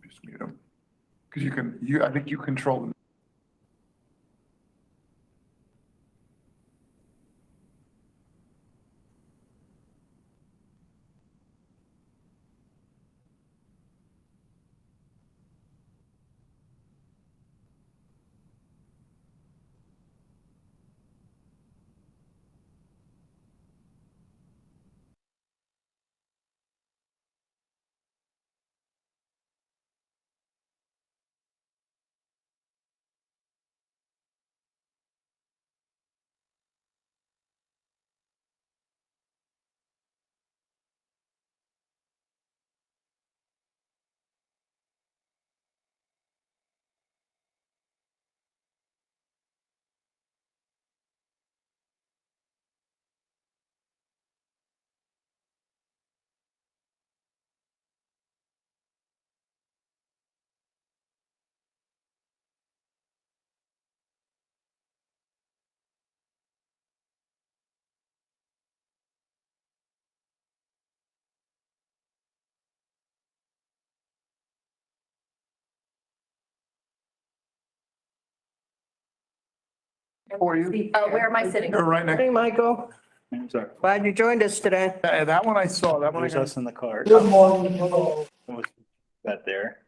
Just mute them. Because I think you control them. For you. Where am I sitting? You're right next. Hey, Michael. I'm sorry. Glad you joined us today. That one I saw, that one I There's got. us in the car. Good morning. Hello. Was that there?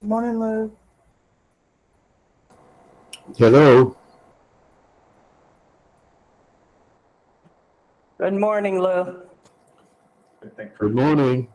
Morning, Lou. Hello. Good morning, Lou. Good morning.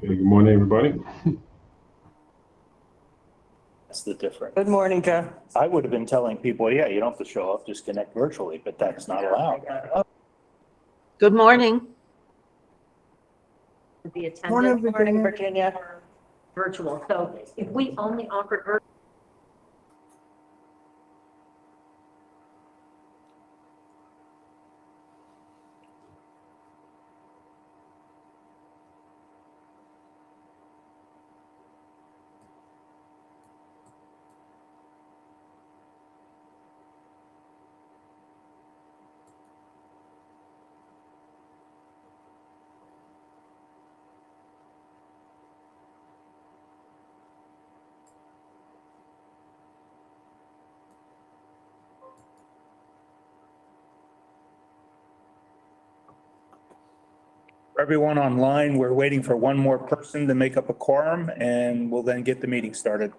Hey, good morning, everybody. That's the difference. Good morning, Joe. I would have been telling people, yeah, you don't have to show up, just connect virtually, but that's not allowed. Good morning. to be attended. Morning, Virginia. Virtual. So if we only offered virtual, For everyone online, we're waiting for one more person to make up a quorum and we'll then get the meeting started.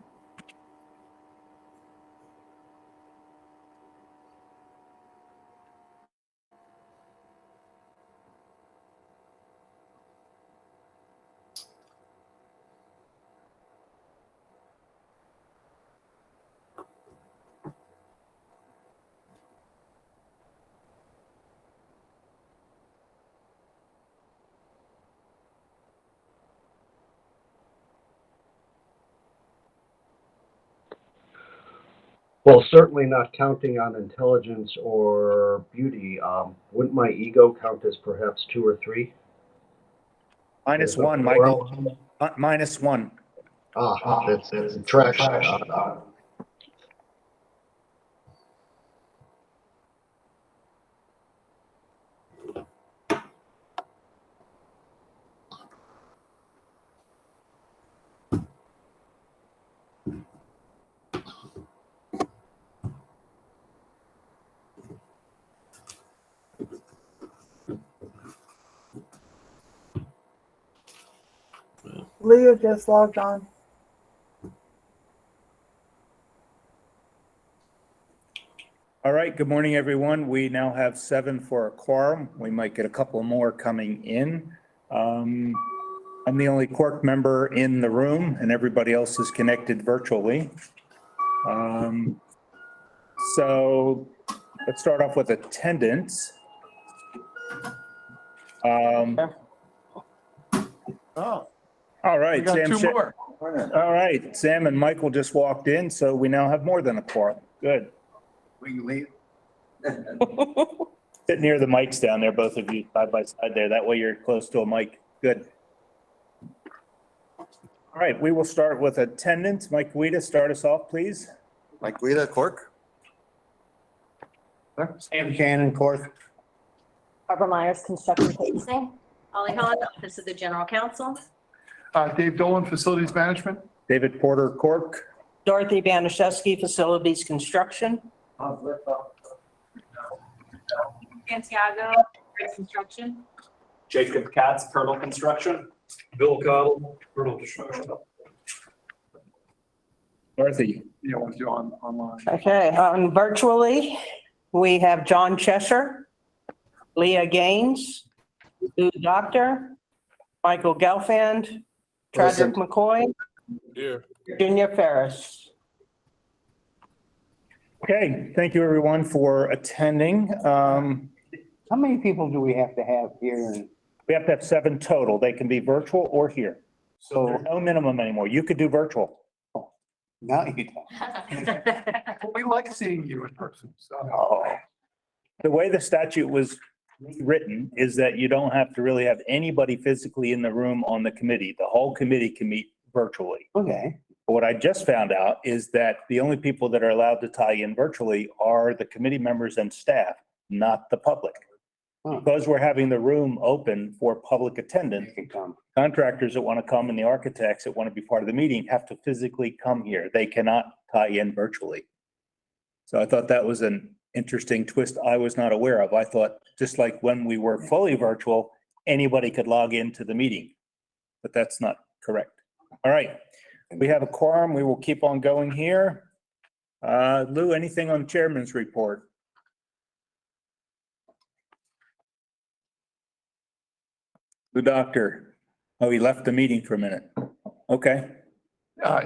Well, certainly not counting on intelligence or beauty. Wouldn't my ego count as perhaps 2 or 3? Minus one, Michael. Minus one. That's subtraction. Leo just logged on. All right, good morning, everyone. We now have 7 for a quorum. We might get a couple more coming in. I'm the only CORC member in the room and everybody else is connected virtually. So let's start off with attendance. Oh, All we right, got Sam. 2 more. All right, Sam and Michael just walked in, so we now have more than a quorum. Good. We can leave. Sit near the mics down there, both of you, side by side there. That way you're close to a mic. Good. All right, we will start with attendance. Mike Guida, start us off, please. Mike Guida, CORC. Sam Shannon, CORC. Barbara Myers, construction pacing. Holly Hahn, Office of the General Counsel. Dave Dolan, Facilities Management. David Porter, CORC. Dorothy Banaszewski, Facilities Construction. Santiago, Construction. Jacob Katz, Purtle Construction. Bill Cottle, Purtle Construction. Dorothy. You want to do online. Okay, virtually, we have John Cheshire, Leah Gaines, Lou Doctor, Michael Gelfand, Chadwick McCoy, Virginia Ferris. Okay, thank you everyone for attending. How many people do we have to have here? We have to have 7 total. They can be virtual or here. So So no minimum anymore. You could do virtual. now you don't. We like seeing you in person, so. Oh. The way the statute was written is that you don't have to really have anybody physically in the room on the committee. The whole committee can meet virtually. Okay. What I just found out is that the only people that are allowed to tie in virtually are the committee members and staff, not the public. Huh. Because we're having the room open for public attendance, You can come. contractors that want to come and the architects that want to be part of the meeting have to physically come here. They cannot tie in virtually. So I thought that was an interesting twist I was not aware of. I thought, just like when we were fully virtual, anybody could log into the meeting, but that's not correct. All right, we have a quorum. We will keep on going here. Lou, anything on chairman's report? The doctor. Oh, he left the meeting for a minute. Okay.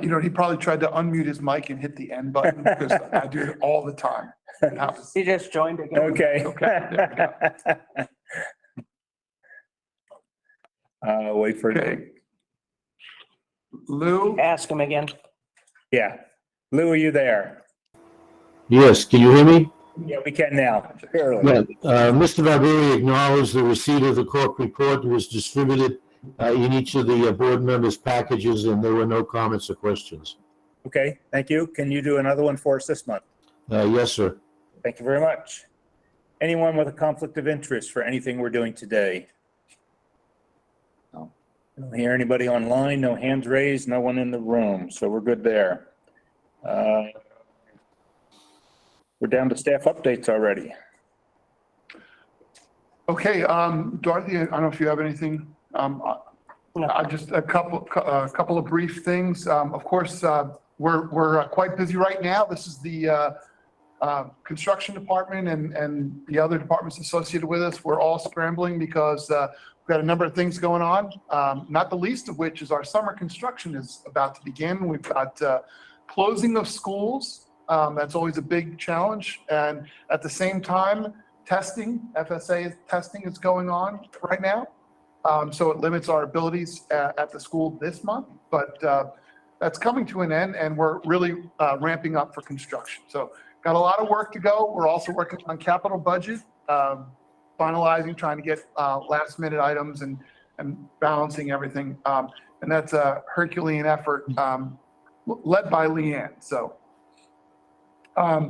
He probably tried to unmute his mic and hit the end button because I do it all the time. He just joined again. Okay. Okay, there Wait for, Okay. Lou, Ask him again. yeah. Lou, are you there? Yes, can you hear me? Yeah, we can now. Barely. Yeah, Mr. Barbieri acknowledged the receipt of the CORC report was distributed in each of the board members' packages, and there were no comments or questions. Okay, thank you. Can you do another one for us this month? Yes, sir. Thank you very much. Anyone with a conflict of interest for anything we're doing today? No. I don't hear anybody online, no hands raised, no one in the room, so we're good there. We're down to staff updates already. okay, Dorothy, I don't know if you have anything. Just a couple of brief things. Of course, we're quite busy right now. This is the construction department and the other departments associated with us. We're all scrambling because we've got a number of things going on, not the least of which is our summer construction is about to begin. We've got closing of schools. That's always a big challenge. And at the same time, testing, FSA testing is going on right now. So it limits our abilities at the school this month, but that's coming to an end and we're really ramping up for construction. So got a lot of work to go. We're also working on capital budget, finalizing, trying to get last minute items and balancing everything. And that's a Herculean effort led by Leanne. So I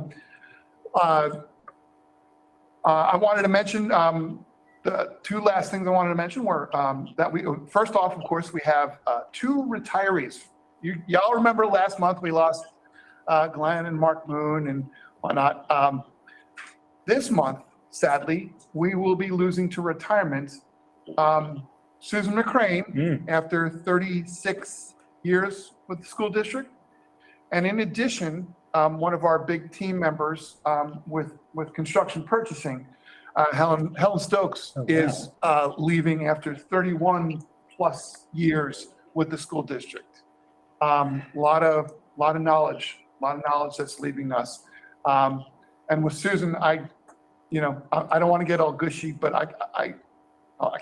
wanted to mention the two last things I wanted to mention were that first off, of course, we have two retirees. Y'all remember last month we lost Glenn and Mark Moon and whatnot. This month, sadly, we will be losing to retirement Susan McCrane after 36 years with the school district. And in addition, one of our big team members with construction purchasing, Helen Stokes is leaving after 31 plus years with the school district. Lot of knowledge that's leaving us. And with Susan, I don't want to get all gushy, but I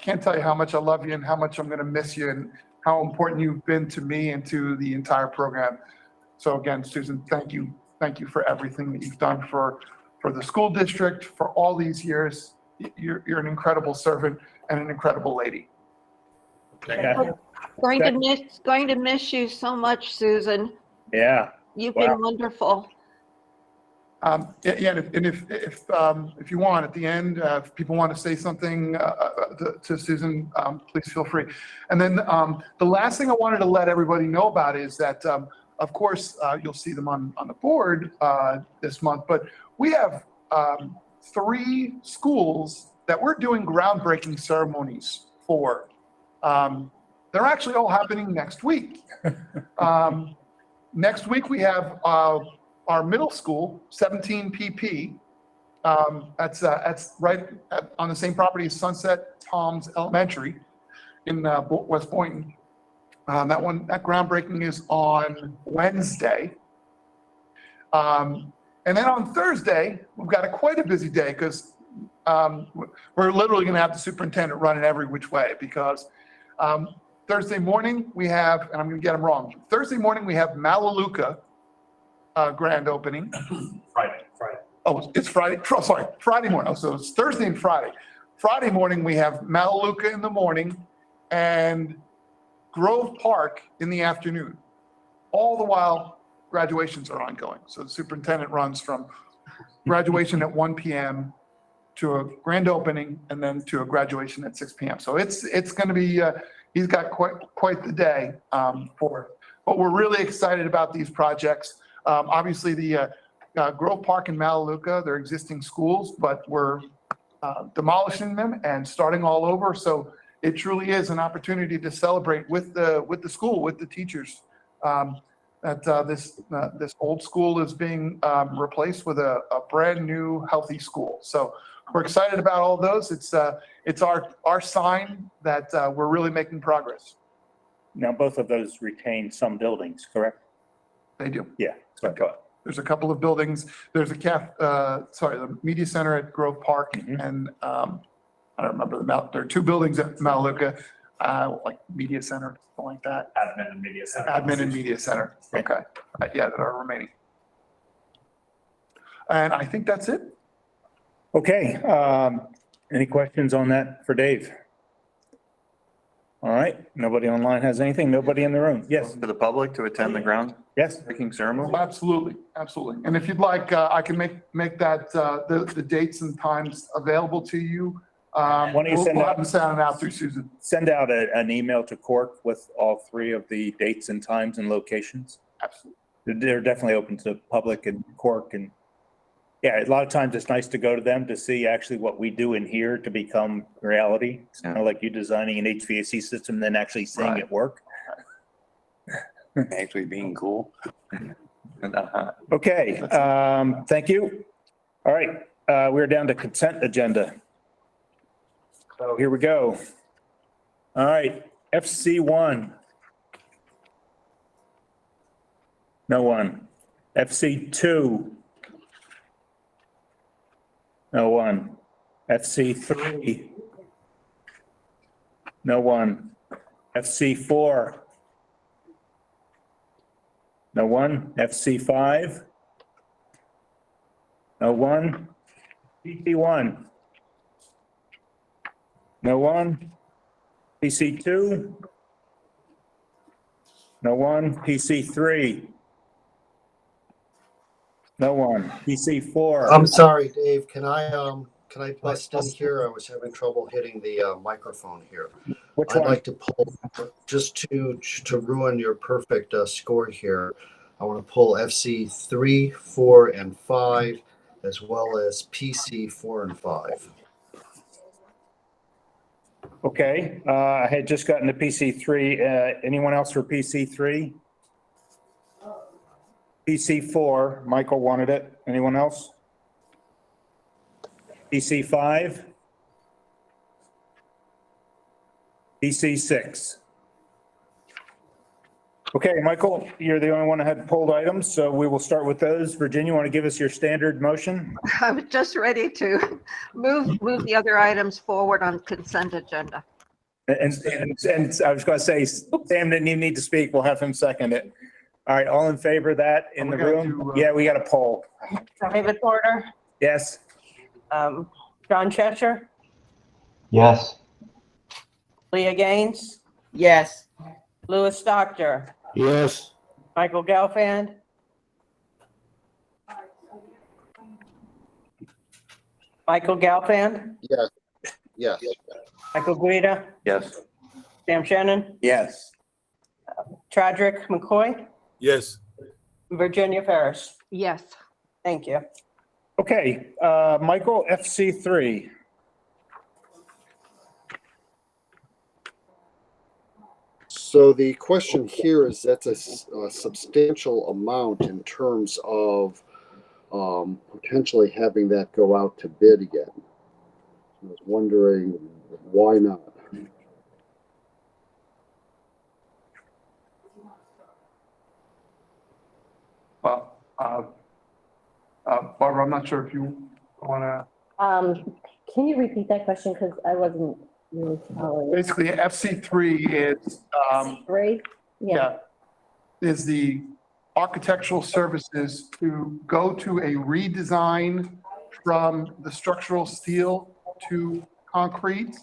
can't tell you how much I love you and how much I'm going to miss you and how important you've been to me and to the entire program. So again, Susan, thank you. Thank you for everything that you've done for the school district for all these years. You're an incredible servant and an incredible lady. Yeah. Going to miss you so much, Susan. Yeah. You've Wow. been wonderful. And if you want, at the end, if people want to say something to Susan, please feel free. And then the last thing I wanted to let everybody know about is that, of course, you'll see them on the board this month, but we have 3 schools that we're doing groundbreaking ceremonies for. They're actually all happening next week. Next week, we have our middle school, 17 PP. That's right on the same property as Sunset Palms Elementary in West Boynton. That groundbreaking is on Wednesday. And then on Thursday, we've got quite a busy day because we're literally going to have the superintendent running every which way because Thursday morning we have, and I'm going to get them wrong, Thursday morning we have Malaluka grand opening. Friday. Oh, it's Friday. Sorry, Friday morning. Oh, so it's Thursday and Friday. Friday morning we have Malaluka in the morning and Grove Park in the afternoon. All the while graduations are ongoing. So the superintendent runs from graduation at 1 p.m. to a grand opening and then to a graduation at 6 p.m. So it's going to be, he's got quite the day for it. But we're really excited about these projects. Obviously the Grove Park and Malaluka, they're existing schools, but we're demolishing them and starting all over. So it truly is an opportunity to celebrate with the school, with the teachers. That this old school is being replaced with a brand new healthy school. So we're excited about all those. It's our sign that we're really making progress. Now, both of those retain some buildings, correct? They do. Yeah. So I thought. There's a couple of buildings. There's the media center at Grove Park, and I don't remember there are 2 buildings at Malaluka. like media center, something like that. Admin and media center. Admin and media center. Okay. Yeah, that are remaining. And I think that's it. Okay, any questions on that for Dave? All right, nobody online has anything, nobody in the room? Yes, To the public to attend the yes, groundbreaking ceremony. Absolutely, absolutely. And if you'd like, I can make that, the dates and times available to you. Why don't you send We'll out- have them sounded out through Susan. send out an email to CORC with all three of the dates and times and locations. Absolutely. They're definitely open to the public and CORC, and yeah, a lot of times it's nice to go to them to see actually what we do in here to become reality. It's kind of like you designing an HVAC system, then actually seeing Right. it work. Actually being cool. Okay, thank you. All right, we're down to consent agenda. So here we go. All right, FC1. No one. FC2. No one. FC3. No one. FC4. No one. FC5. No one. PC1. No one. PC2. No one. PC3. No one. PC4. I'm sorry, Dave. Can I bust in here? I was having trouble hitting the microphone here. Which I'd one? like to pull, just to ruin your perfect score here, I want to pull FC 3, 4, and 5, as well as PC 4 and 5. Okay, I had just gotten to PC3. Anyone else for PC3? PC4, Michael wanted it. Anyone else? PC5? PC6? Okay, Michael, you're the only one that had pulled items, so we will start with those. Virginia, want to give us your standard motion? I was just ready to move the other items forward on consent agenda. And I was going to say, Sam didn't even need to speak. We'll have him second it. All right, all in favor of that in the We gotta room? do, Yeah, we got a poll. David Porter, Yes? John Cheshire, Yes. Leah Gaines, Yes. Louis Doctor, Yes. Michael Gelfand, Michael Gelfand, Yes. Yes. Michael Guida, Yes. Sam Shannon, Yes. Chadrick McCoy, Yes. Virginia Ferris. Yes. Thank you. Okay, Michael, FC3. So the question here is that's a substantial amount in terms of potentially having that go out to bid again. I was wondering why not? Well, Barbara, I'm not sure if you want to, Can you repeat that question? Because I wasn't really following. basically FC3 is, Three? yeah, is the architectural services to go to a redesign from the structural steel to concrete.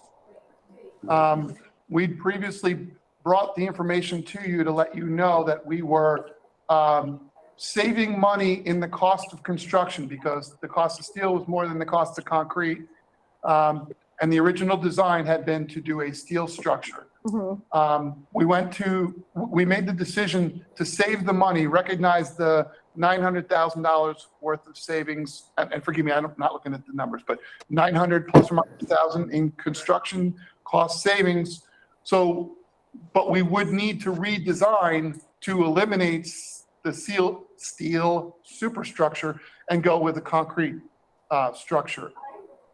We'd previously brought the information to you to let you know that we were saving money in the cost of construction because the cost of steel was more than the cost of concrete. And the original design had been to do a steel structure. We made the decision to save the money, recognize the $900,000 worth of savings, and forgive me, I'm not looking at the numbers, but 900 plus or minus 1,000 in construction cost savings. So, but we would need to redesign to eliminate the steel superstructure and go with a concrete structure.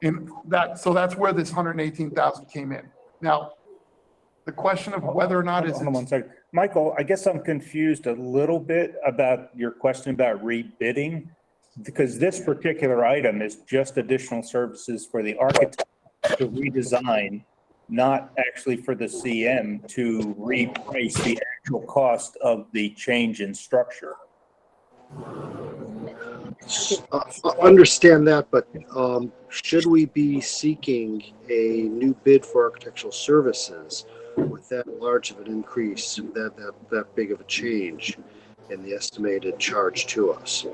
In that, so that's where this 118,000 came in. Now, the question of whether or not is Hold on 1 second. Michael, I guess I'm confused a little bit about your question about rebidding, because this particular item is just additional services for the architect to redesign not actually for the CM to reprice the actual cost of the change in structure. I understand that, but should we be seeking a new bid for architectural services with that large of an increase, that big of a change in the estimated charge to us?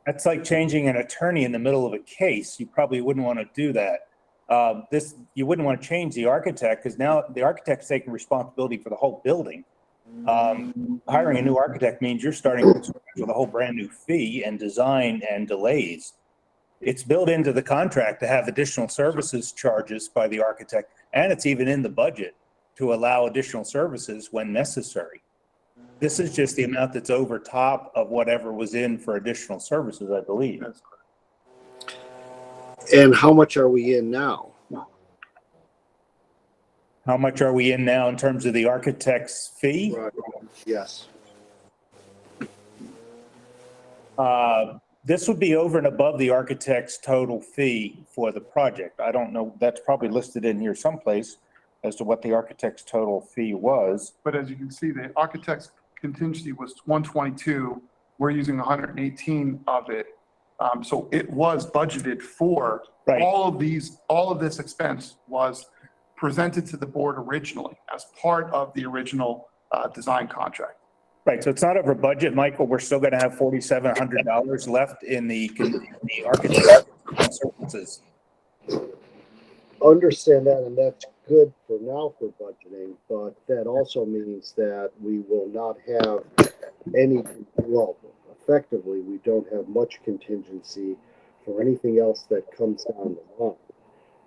That's like changing an attorney in the middle of a case. You probably wouldn't want to do that. You wouldn't want to change the architect because now the architect's taking responsibility for the whole building. Hiring a new architect means you're starting with a whole brand new fee and design and delays. It's built into the contract to have additional services charges by the architect, and it's even in the budget to allow additional services when necessary. This is just the amount that's over top of whatever was in for additional services, I believe. And how much are we in now? How much are we in now in terms of the architect's fee? Right. Yes. This would be over and above the architect's total fee for the project. I don't know, that's probably listed in here someplace as to what the architect's total fee was. But as you can see, the architect's contingency was 122. We're using 118 of it. So it was budgeted for. Right. All of this expense was presented to the board originally as part of the original design contract. Right, so it's not over budget, Michael. We're still going to have $4,700 left in the architect services. Understand that, and that's good for now for budgeting, but that also means that we will not have any, well, effectively, we don't have much contingency for anything else that comes down the line.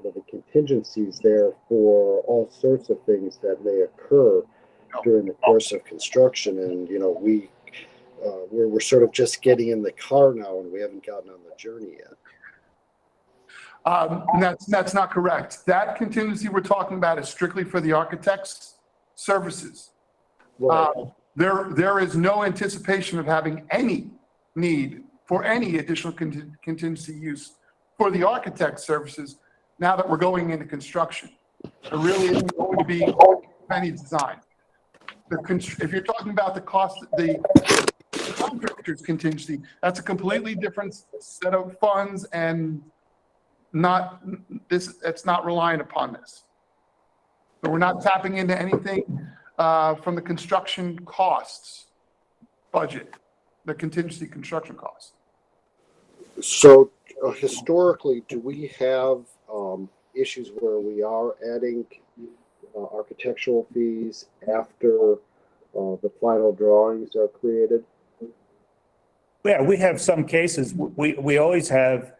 The contingency is there for all sorts of things that may occur during the course of construction, and we're sort of just getting in the car now, and we haven't gotten on the journey yet. That's not correct. That contingency we're talking about is strictly for the architect's services. Right. There is no anticipation of having any need for any additional contingency use for the architect's services now that we're going into construction. There really isn't going to be any design. If you're talking about the cost, the contractor's contingency, that's a completely different set of funds and it's not reliant upon this. So we're not tapping into anything from the construction costs budget, the contingency construction costs. So historically, do we have issues where we are adding architectural fees after the final drawings are created? Yeah, we have some cases. We always have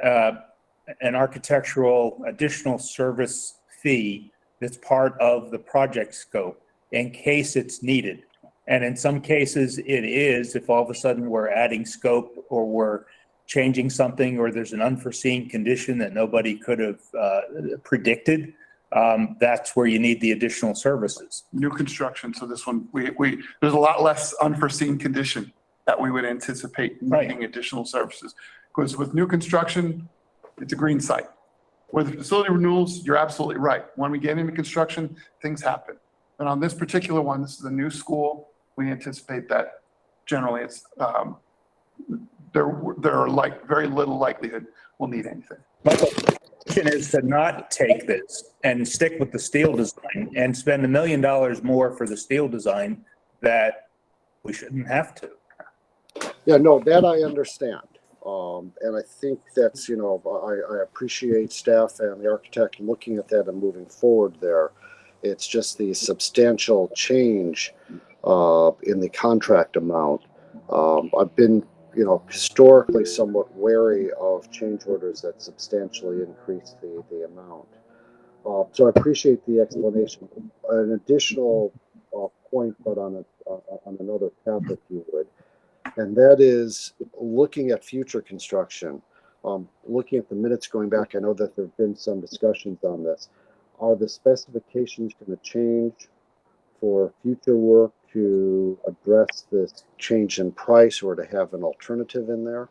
an architectural additional service fee that's part of the project scope in case it's needed. And in some cases it is, if all of a sudden we're adding scope or we're changing something or there's an unforeseen condition that nobody could have predicted, that's where you need the additional services. New construction, so this one, there's a lot less unforeseen condition that we would anticipate needing additional services. Because with new construction, it's a green site. With facility renewals, you're absolutely right. When we get into construction, things happen. And on this particular one, this is a new school. We anticipate that generally it's there are like very little likelihood we'll need anything. My question is to not take this and stick with the steel design and spend $1 million more for the steel design that we shouldn't have to. Yeah, no, that I understand. And I think that's, I appreciate staff and the architect looking at that and moving forward there. It's just the substantial change in the contract amount. I've been, historically somewhat wary of change orders that substantially increase the amount. So I appreciate the explanation. An additional point, but on another path, if you would. And that is looking at future construction, looking at the minutes going back. I know that there have been some discussions on this. Are the specifications going to change for future work to address this change in price or to have an alternative in there?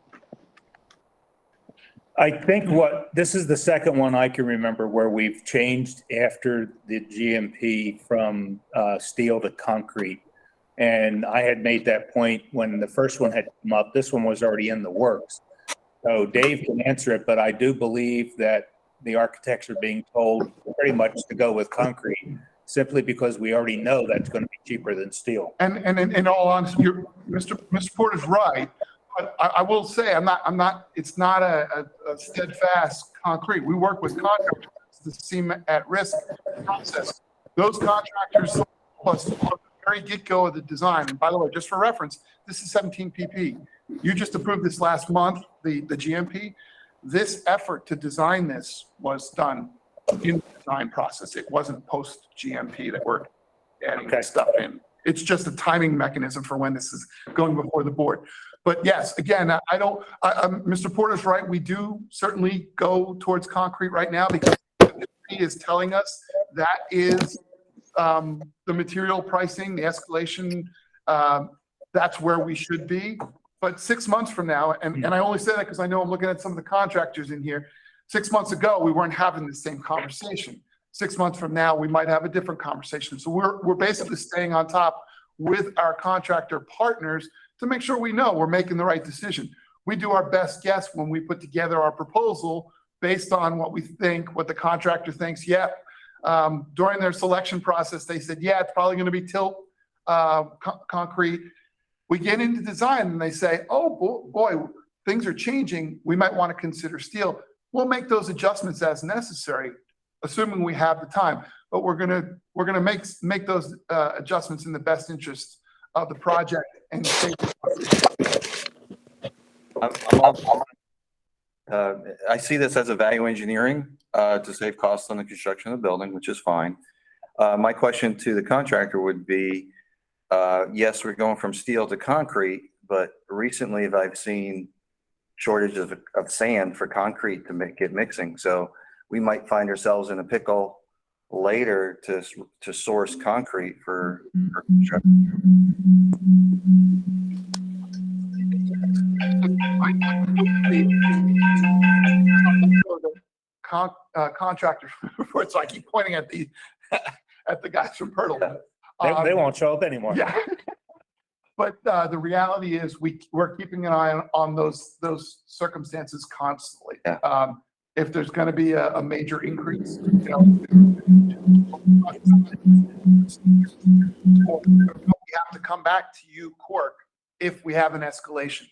I think this is the second one I can remember where we've changed after the GMP from steel to concrete. And I had made that point when the first one had come up. This one was already in the works. So Dave can answer it, but I do believe that the architects are being told pretty much to go with concrete simply because we already know that's going to be cheaper than steel. And in all honesty, Mr. Porter's right. But I will say, it's not a steadfast concrete. We work with contractors to seem at risk process. Those contractors, plus from the very get-go of the design, and by the way, just for reference, this is 17 pp. You just approved this last month, the GMP. This effort to design this was done in the design process. It wasn't post GMP that we're adding stuff in. It's just a timing mechanism for when this is going before the board. But yes, again, Mr. Porter's right. We do certainly go towards concrete right now because he is telling us that is the material pricing, the escalation, that's where we should be. But 6 months from now, and I only say that because I know I'm looking at some of the contractors in here. 6 months ago, we weren't having the same conversation. 6 months from now, we might have a different conversation. So we're basically staying on top with our contractor partners to make sure we know we're making the right decision. We do our best guess when we put together our proposal based on what we think, what the contractor thinks. Yeah, during their selection process, they said, yeah, it's probably going to be tilt concrete. We get into design and they say, oh boy, things are changing. We might want to consider steel. We'll make those adjustments as necessary, assuming we have the time. But we're gonna make those adjustments in the best interest of the project and I see this as a value engineering to save costs on the construction of the building, which is fine. My question to the contractor would be, yes, we're going from steel to concrete, but recently I've seen shortages of sand for concrete to get mixing. So we might find ourselves in a pickle later to source concrete for construction. Contractors, so I keep pointing at the guys from Pirtle. They won't show up anymore. Yeah. But the reality is we're keeping an eye on those circumstances constantly. Yeah. If there's going to be a major increase, we have to come back to you, CORC, if we have an escalation.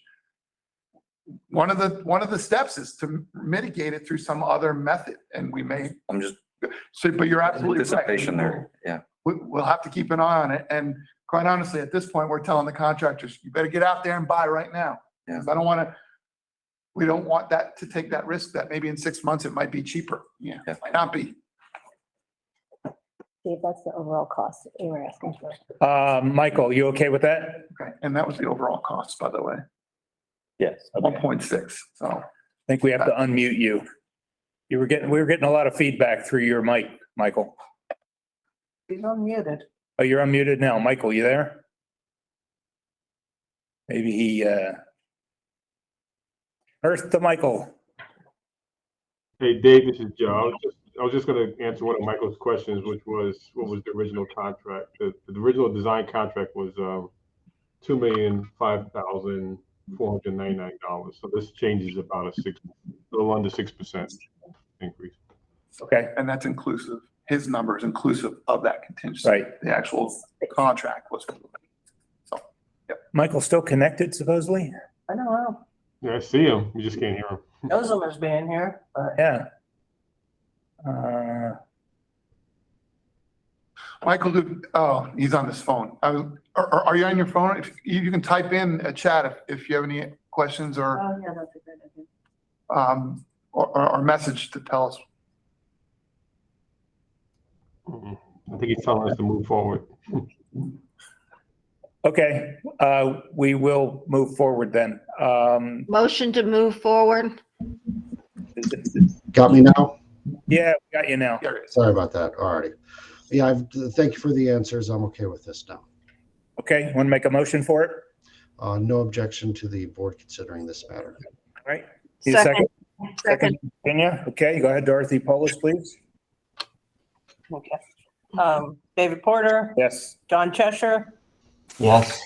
One of the steps is to mitigate it through some other method, and we may. But you're absolutely right. Anticipation there. Yeah. We'll have to keep an eye on it, and quite honestly, at this point, we're telling the contractors, you better get out there and buy right now. Yeah. We don't want that to take that risk that maybe in 6 months it might be cheaper. Yeah. It might not be. Dave, that's the overall cost that you were asking for. Michael, you okay with that? Okay. And that was the overall cost, by the way, Yes. Okay. 1.6. So I think we have to unmute you. We were getting a lot of feedback through your mic, Michael. He's unmuted. Oh, you're unmuted now. Michael, you there? Maybe he, Earth to Michael. Hey, Dave, this is Joe. I was just going to answer one of Michael's questions, which was, what was the original contract? The original design contract was $2,005,499. So this changes about a little under 6% increase. Okay. and that's inclusive. His number is inclusive of that contingency. Right. The actual contract was. So, yep. Michael still connected supposedly? I don't know. Yeah, I see him. You just can't hear him. Knows him as being here, but Yeah. Michael, he's on his phone. Are you on your phone? If you can type in a chat if you have any questions or Yeah, that's a good idea. or message to tell us. I think he's telling us to move forward. Okay, we will move forward then. Motion to move forward. Got me now? Yeah, we got you now. There it is. Sorry about that. Alrighty. Yeah, thank you for the answers. I'm okay with this now. Okay, want to make a motion for it? No objection to the board considering this matter. All right. Need a second? Second. Virginia, okay, go ahead, Dorothy Polis, please. Okay. David Porter, Yes. John Cheshire, Yes.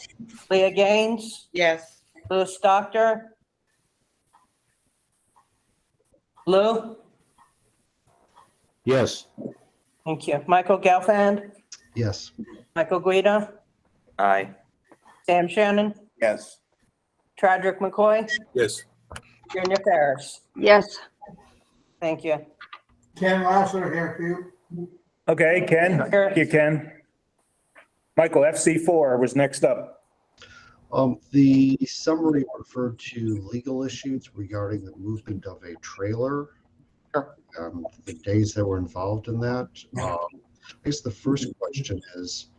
Leah Gaines, Yes. Louis Doctor. Lou, Yes. thank you. Michael Gelfand, Yes. Michael Guida, Aye. Sam Shannon, Yes. Tradrick McCoy, Yes. Virginia Ferris. Yes. Thank you. Ken Lasser here for you. Okay, Ken, Sure. you can. Michael, FC4 was next up. The summary referred to legal issues regarding the movement of a trailer. Sure. The days that were involved in that. I guess the first question is,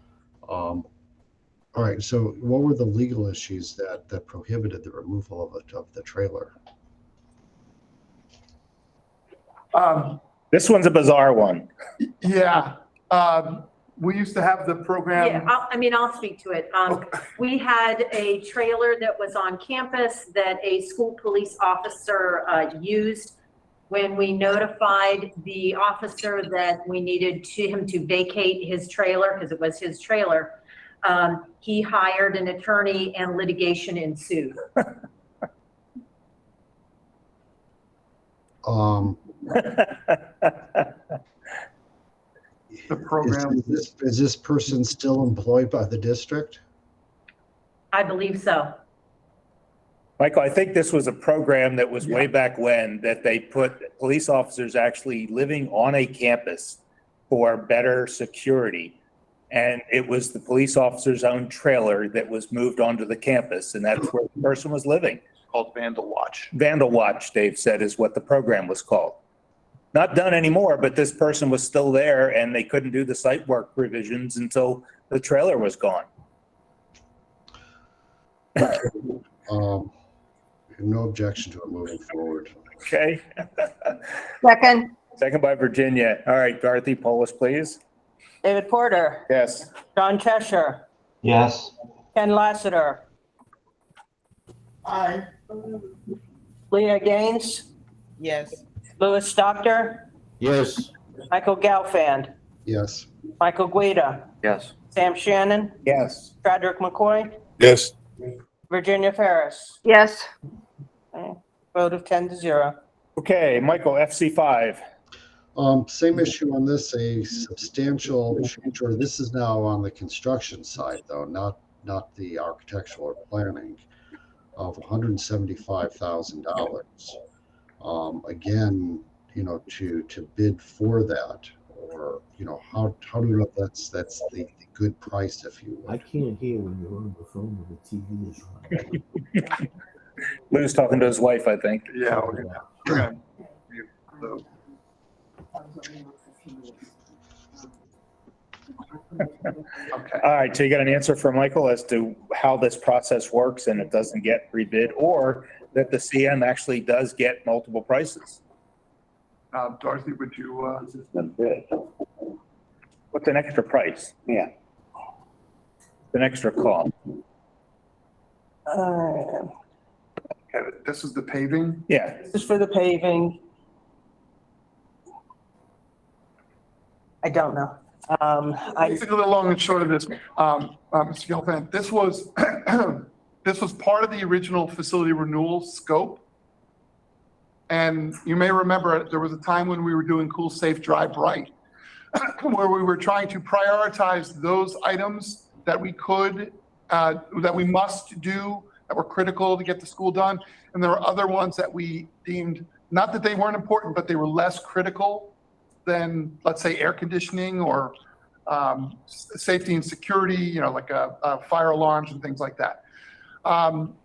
all right, so what were the legal issues that prohibited the removal of the trailer? This one's a bizarre one. Yeah, we used to have the program. Yeah, I'll speak to it. We had a trailer that was on campus that a school police officer used. When we notified the officer that we needed him to vacate his trailer, because it was his trailer, he hired an attorney and litigation ensued. The program. Is this person still employed by the district? I believe so. Michael, I think this was a program that was way back when that they put police officers actually living on a campus for better security. And it was the police officer's own trailer that was moved onto the campus, and that's where the person was living. Called Vandal Watch. Vandal Watch, Dave said, is what the program was called. Not done anymore, but this person was still there and they couldn't do the site work revisions until the trailer was gone. No objection to it moving forward. Okay. Second. Second by Virginia. All right, Dorothy Polis, please. David Porter, Yes. John Cheshire, Yes. Ken Lassiter, Aye. Leah Gaines, Yes. Louis Doctor, Yes. Michael Gelfand, Yes. Michael Guida, Yes. Sam Shannon, Yes. Tradrick McCoy, Yes. Virginia Ferris. Yes. Okay. Vote of 10-0. Okay, Michael, FC5. Same issue on this, a substantial change, or this is now on the construction side though, not the architectural or planning, of $175,000. Again, to bid for that, or, how do we know that's the good price, if you I would? can't hear when you're on the phone with the TV is running. Lou's talking to his wife, I think. Yeah. We're gonna mute the- Okay. All right, so you got an answer from Michael as to how this process works and it doesn't get rebid, or that the CM actually does get multiple prices? Dorothy, would you, What's an extra price? Yeah. An extra call. okay, this is the paving. Yeah. This is for the paving. I don't know. Basically, the long and short of this, Mr. Gelfand, this was, this was part of the original facility renewal scope. And you may remember, there was a time when we were doing Cool, Safe, Drive Right, where we were trying to prioritize those items that we could, that we must do, that were critical to get the school done. And there were other ones that we deemed, not that they weren't important, but they were less critical than, let's say, air conditioning or safety and security, like fire alarms and things like that.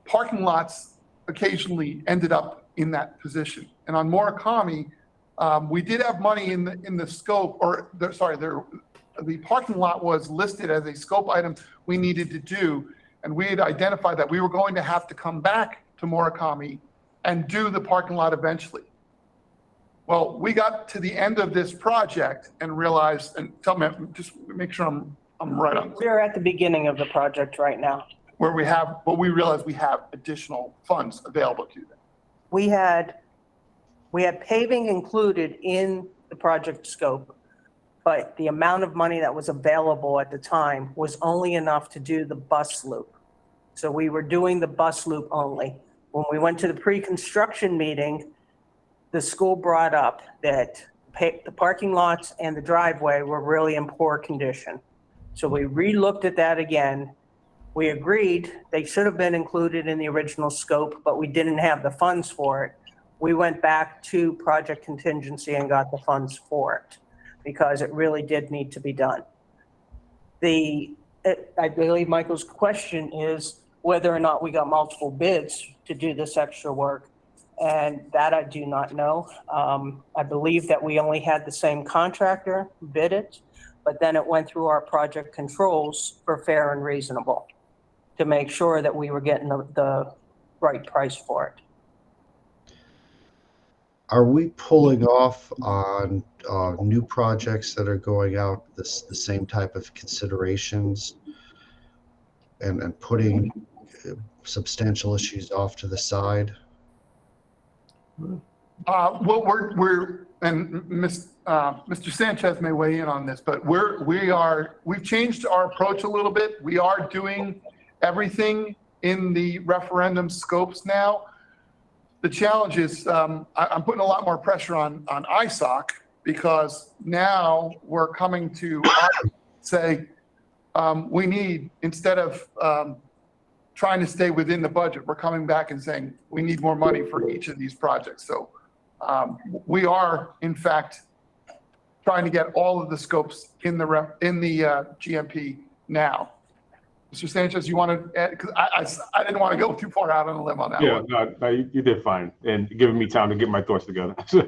Parking lots occasionally ended up in that position. And on Murakami, we did have money in the scope, or the parking lot was listed as a scope item we needed to do. And we had identified that we were going to have to come back to Murakami and do the parking lot eventually. Well, we got to the end of this project and realized, and tell me, just make sure I'm right on this, We're at the beginning of the project right now. where we realized we have additional funds available to them. We had We had paving included in the project scope, but the amount of money that was available at the time was only enough to do the bus loop. So we were doing the bus loop only. When we went to the pre-construction meeting, the school brought up that the parking lots and the driveway were really in poor condition. So we re-looked at that again. We agreed they should have been included in the original scope, but we didn't have the funds for it. We went back to project contingency and got the funds for it because it really did need to be done. I believe Michael's question is whether or not we got multiple bids to do this extra work. And that I do not know. I believe that we only had the same contractor bid it, but then it went through our project controls for fair and reasonable to make sure that we were getting the right price for it. Are we pulling off on new projects that are going out the same type of considerations and putting substantial issues off to the side? Well, Mr. Sanchez may weigh in on this, but we've changed our approach a little bit. We are doing everything in the referendum scopes now. The challenge is I'm putting a lot more pressure on ISOC because now we're coming to say we need, instead of trying to stay within the budget, we're coming back and saying we need more money for each of these projects. So we are, in fact, trying to get all of the scopes in the GMP now. Mr. Sanchez, you want to add? Because I didn't want to go too far out on a limb on that one. No, you did fine, and giving me time to get my thoughts together. As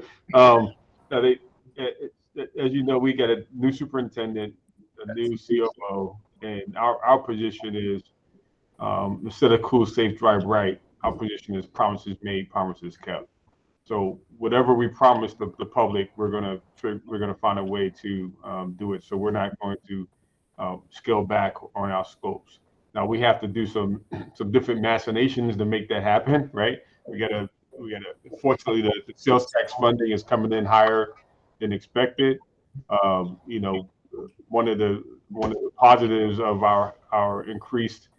you know, we got a new superintendent, a new COO, and our position is instead of cool, safe, drive right, our position is promises made, promises kept. So whatever we promise the public, we're gonna find a way to do it. So we're not going to scale back on our scopes. Now we have to do some different machinations to make that happen, right? We gotta. Fortunately, the sales tax funding is coming in higher than expected. One of the positives of our increased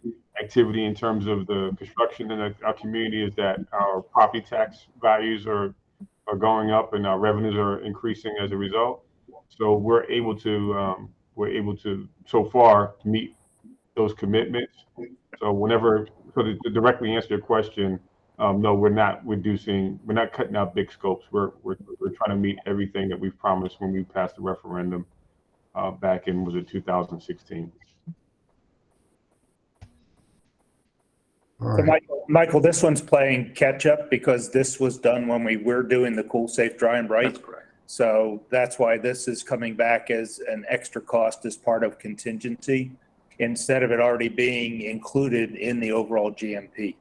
activity in terms of the construction in our community is that our property tax values are going up and our revenues are increasing as a result. So we're able to so far meet those commitments. So to directly answer your question, no, we're not cutting out big scopes. We're trying to meet everything that we've promised when we passed the referendum back in 2016. So Michael, this one's playing catch up because this was done when we were doing the cool, safe, dry, and bright. That's correct. So that's why this is coming back as an extra cost as part of contingency instead of it already being included in the overall GMP.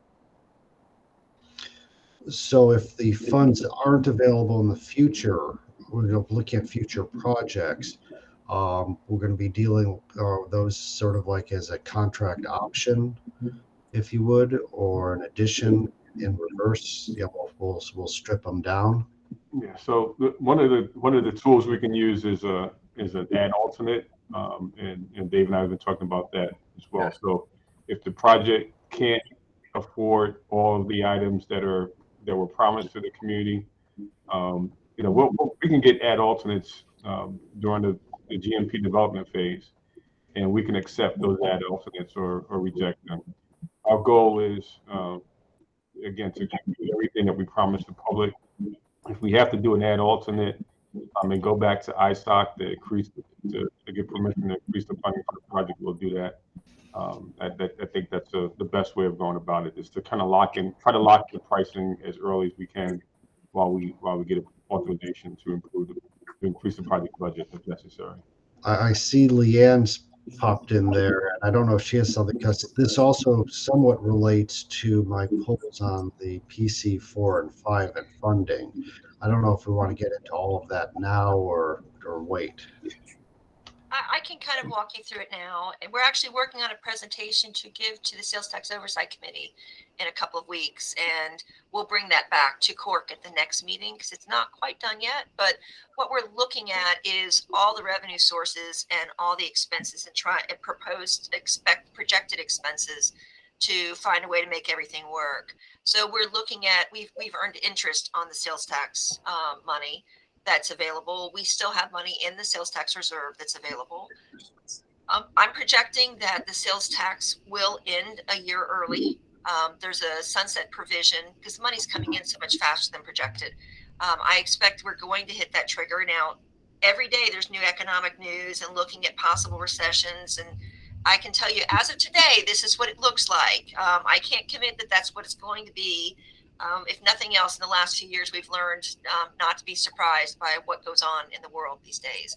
So if the funds aren't available in the future, we're looking at future projects. We're going to be dealing those sort of like as a contract option, if you would, or an addition in reverse. We'll strip them down. Yeah. So one of the tools we can use is an add alternate, and Dave and I have been talking about that as well. Yes. So if the project can't afford all of the items that were promised to the community, we can get add alternates during the GMP development phase, and we can accept those add alternates or reject them. Our goal is, again, to do everything that we promised the public. If we have to do an add alternate and go back to ISOC to get permission to increase the funding for the project, we'll do that. I think that's the best way of going about it, is to kind of try to lock in the pricing as early as we can while we get authorization to increase the project budget if necessary. I see Leanne's popped in there. I don't know if she has something, because this also somewhat relates to my polls on the PC 4 and 5 and funding. I don't know if we want to get into all of that now or wait. I can kind of walk you through it now. And we're actually working on a presentation to give to the Sales Tax Oversight Committee in a couple of weeks. And we'll bring that back to CORC at the next meeting because it's not quite done yet. But what we're looking at is all the revenue sources and all the expenses and projected expenses to find a way to make everything work. So we're looking at, we've earned interest on the sales tax money that's available. We still have money in the sales tax reserve that's available. I'm projecting that the sales tax will end a year early. There's a sunset provision because the money's coming in so much faster than projected. I expect we're going to hit that trigger. Now, every day there's new economic news and looking at possible recessions. And I can tell you as of today, this is what it looks like. I can't commit that that's what it's going to be. If nothing else, in the last few years, we've learned not to be surprised by what goes on in the world these days.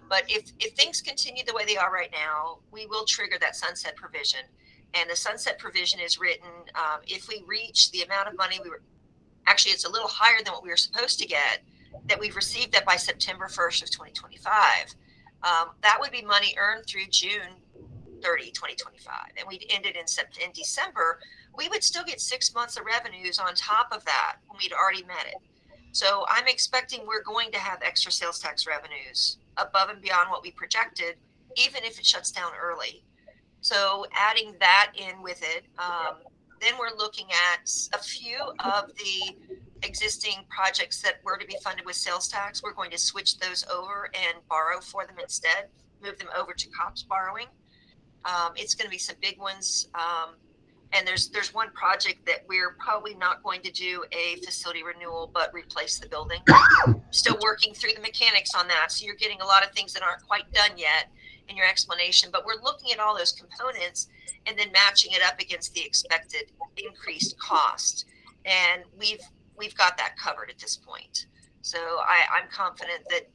But if things continue the way they are right now, we will trigger that sunset provision. And the sunset provision is written if we reach the amount of money actually, it's a little higher than what we were supposed to get, that we've received that by September 1st of 2025. That would be money earned through June 30, 2025. And we'd ended in December. We would still get 6 months of revenues on top of that when we'd already met it. So I'm expecting we're going to have extra sales tax revenues above and beyond what we projected, even if it shuts down early. So adding that in with it, then we're looking at a few of the existing projects that were to be funded with sales tax. We're going to switch those over and borrow for them instead, move them over to COPS borrowing. It's going to be some big ones. And there's one project that we're probably not going to do a facility renewal, but replace the building. Still working through the mechanics on that. So you're getting a lot of things that aren't quite done yet in your explanation, but we're looking at all those components and then matching it up against the expected increased cost. And we've got that covered at this point. So I'm confident that,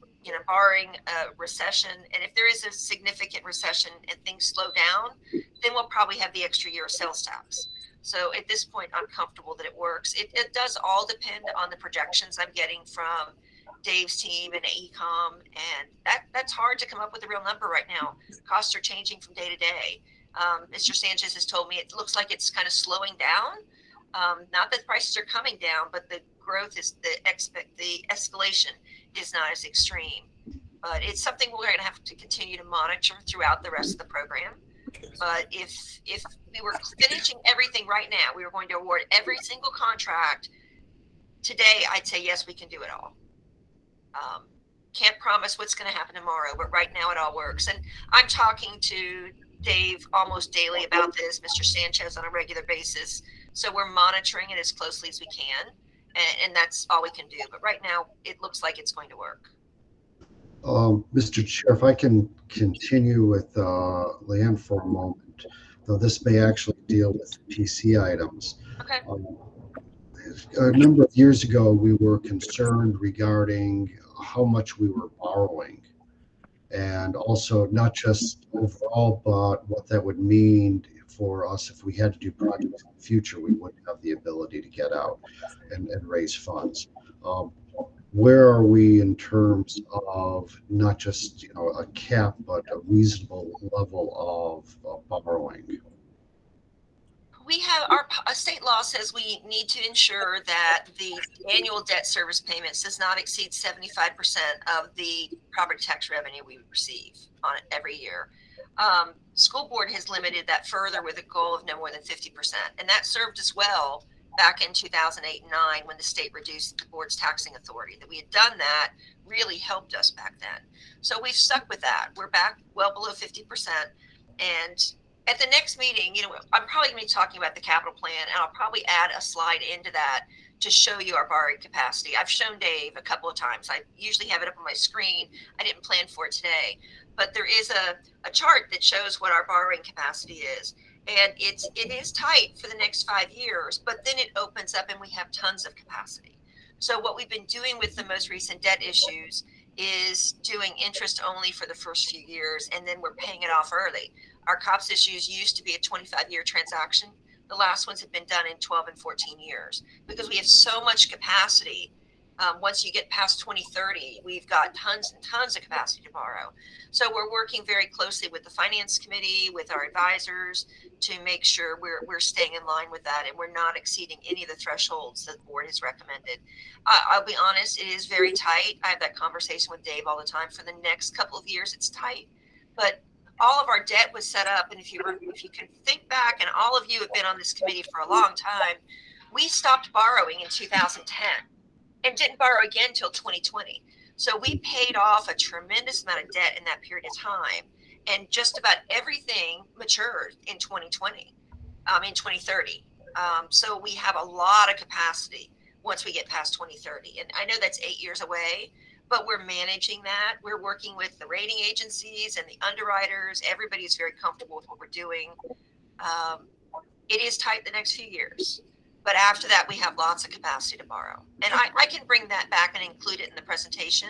barring a recession, and if there is a significant recession and things slow down, then we'll probably have the extra year of sales tax. So at this point, I'm comfortable that it works. It does all depend on the projections I'm getting from Dave's team and AECOM, and that's hard to come up with a real number right now. Costs are changing from day to day. Mr. Sanchez has told me it looks like it's kind of slowing down. Not that prices are coming down, but the growth is the escalation is not as extreme. But it's something we're going to have to continue to monitor throughout the rest of the program. But if we were finishing everything right now, we were going to award every single contract today, I'd say yes, we can do it all. Can't promise what's going to happen tomorrow, but right now it all works. And I'm talking to Dave almost daily about this, Mr. Sanchez on a regular basis. So we're monitoring it as closely as we can. And that's all we can do. But right now, it looks like it's going to work. Mr. Chair, if I can continue with Leanne for a moment, though this may actually deal with PC items. Okay. A number of years ago, we were concerned regarding how much we were borrowing, and also not just overall, but what that would mean for us if we had to do projects in the future. We wouldn't have the ability to get out and raise funds. Where are we in terms of not just a cap, but a reasonable level of borrowing? We have our state law says we need to ensure that the annual debt service payments does not exceed 75% of the property tax revenue we receive on it every year. School board has limited that further with a goal of no more than 50%. And that served us well back in 2008 and 9 when the state reduced the board's taxing authority. That we had done that really helped us back then. So we've stuck with that. We're back well below 50%. And at the next meeting, I'm probably going to be talking about the capital plan, and I'll probably add a slide into that to show you our borrowing capacity. I've shown Dave a couple of times. I usually have it up on my screen. I didn't plan for it today, but there is a chart that shows what our borrowing capacity is. And it is tight for the next 5 years, but then it opens up and we have tons of capacity. So what we've been doing with the most recent debt issues is doing interest only for the first few years, and then we're paying it off early. Our COPS issues used to be a 25-year transaction. The last ones have been done in 12 and 14 years because we have so much capacity Once you get past 2030, we've got tons and tons of capacity to borrow. So we're working very closely with the finance committee, with our advisors, to make sure we're staying in line with that and we're not exceeding any of the thresholds that the board has recommended. I'll be honest, it is very tight. I have that conversation with Dave all the time. For the next couple of years, it's tight, but all of our debt was set up. And if you can think back, and all of you have been on this committee for a long time, we stopped borrowing in 2010 and didn't borrow again until 2020. So we paid off a tremendous amount of debt in that period of time. And just about everything matured in 2020, in 2030. So we have a lot of capacity once we get past 2030. And I know that's 8 years away, but we're managing that. We're working with the rating agencies and the underwriters. Everybody's very comfortable with what we're doing. It is tight the next few years, but after that, we have lots of capacity to borrow. And I can bring that back and include it in the presentation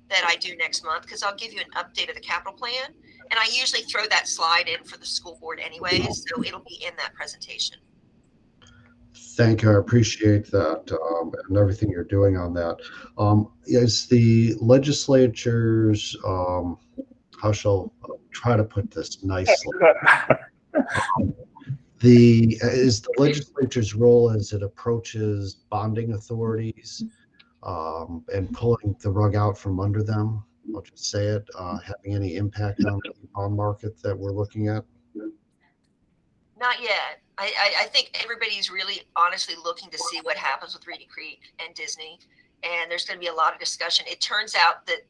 that I do next month, because I'll give you an update of the capital plan. And I usually throw that slide in for the school board anyways, so it'll be in that presentation. Thank you. I appreciate that and everything you're doing on that. Is the legislature's, how shall I try to put this nicely? Is the legislature's role as it approaches bonding authorities and pulling the rug out from under them, I'll just say it, having any impact on the bond market that we're looking at? Not yet. I think everybody's really honestly looking to see what happens with Reedy Creek and Disney. And there's going to be a lot of discussion. It turns out that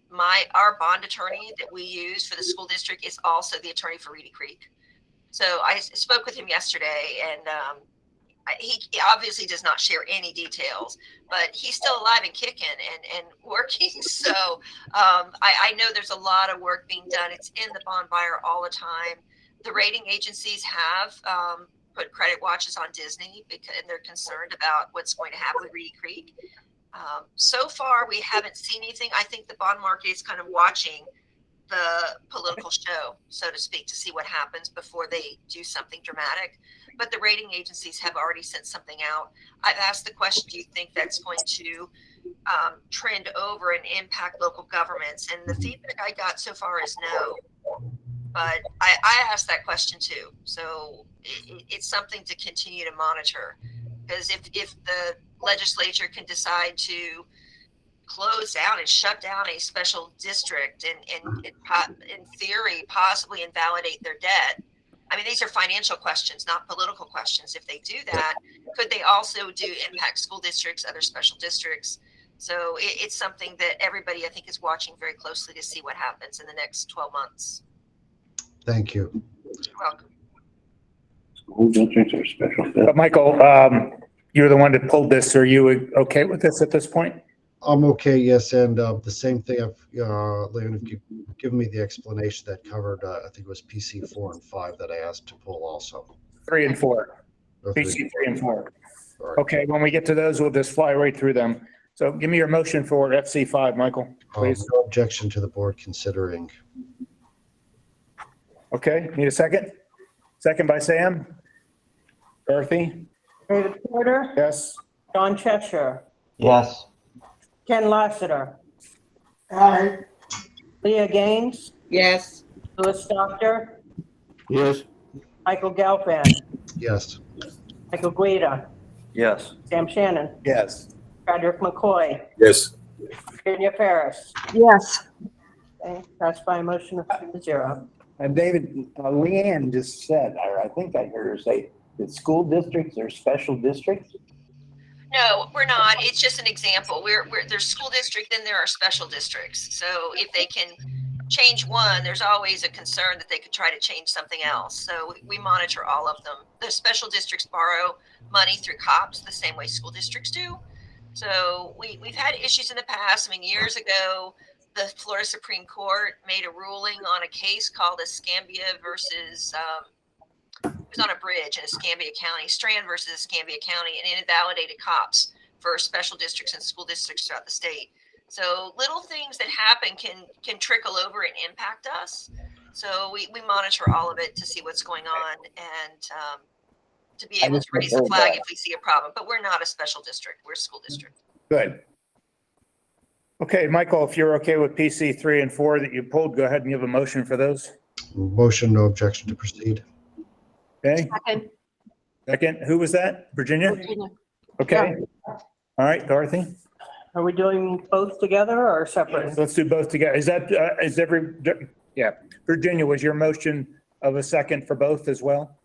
our bond attorney that we use for the school district is also the attorney for Reedy Creek. So I spoke with him yesterday, and he obviously does not share any details, but he's still alive and kicking and working. So I know there's a lot of work being done. It's in the bond buyer all the time. The rating agencies have put credit watches on Disney and they're concerned about what's going to happen with Reedy Creek. So far, we haven't seen anything. I think the bond market is kind of watching the political show, so to speak, to see what happens before they do something dramatic. But the rating agencies have already sent something out. I've asked the question, do you think that's going to trend over and impact local governments? And the feedback I got so far is no. But I asked that question too. So it's something to continue to monitor. Because if the legislature can decide to close down and shut down a special district and in theory possibly invalidate their debt, I mean, these are financial questions, not political questions. If they do that, could they also impact school districts, other special districts? So it's something that everybody, I think, is watching very closely to see what happens in the next 12 months. Thank you. You're welcome. School districts are special. Michael, you're the one that pulled this. Are you okay with this at this point? I'm okay, yes, and the same thing, Leon, if you've given me the explanation that covered, I think it was PC 4 and 5 that I asked to pull also. 3 and 4. Or PC 3 and 4. Sorry. Okay, when we get to those, we'll just fly right through them. So give me your motion for FC 5, Michael, please. No objection to the board considering. Okay, need a second? Second by Sam. Dorothy? David Porter, Yes. John Cheshire, Yes. Ken Lassiter, Aye. Leah Gaines, yes. Louis Doctor, Yes, Michael Gelfand, Yes. Michael Guida, Yes. Sam Shannon, Yes. Frederick McCoy, Yes. Virginia Ferris. Yes. Okay, passed by a motion of 3-0. And David, Leanne just said, or I think I heard her say, that school districts are special districts? No, we're not. It's just an example. There's school district, then there are special districts. So if they can change one, there's always a concern that they could try to change something else. So we monitor all of them. The special districts borrow money through COPS the same way school districts do. So we've had issues in the past. I mean, years ago, the Florida Supreme Court made a ruling on a case called Escambia versus it was on a bridge in Escambia County, Strand versus Escambia County, and it invalidated COPS for special districts and school districts throughout the state. So little things that happen can trickle over and impact us. So we monitor all of it to see what's going on and to be able to raise the flag if we see a problem. But we're not a special district. We're a school district. Good. Okay, Michael, if you're okay with PC 3 and 4 that you pulled, go ahead and give a motion for those. Motion, no objection to proceed. Okay, Second. second, who was that? Virginia? Virginia. Okay. All right, Dorothy? Are we doing both together or separate? Let's do both together. Yeah, Virginia, was your motion of a second for both as well?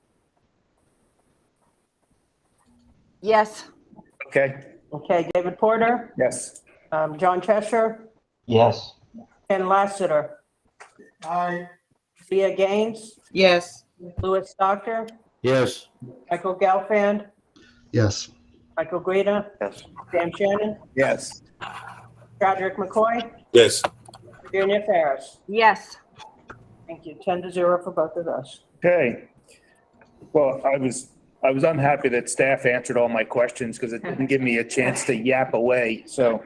Yes. Okay, Okay, David Porter, yes. John Cheshire, yes, Ken Lassiter, Aye. Leah Gaines, Yes. Louis Doctor, Yes. Michael Gelfand, Yes. Michael Guida, Yes. Sam Shannon, Yes. Roderick McCoy, Yes. Virginia Ferris. Yes. Thank you. 10-0 for both of those. Okay. Well, I was unhappy that staff answered all my questions because it didn't give me a chance to yap away, so.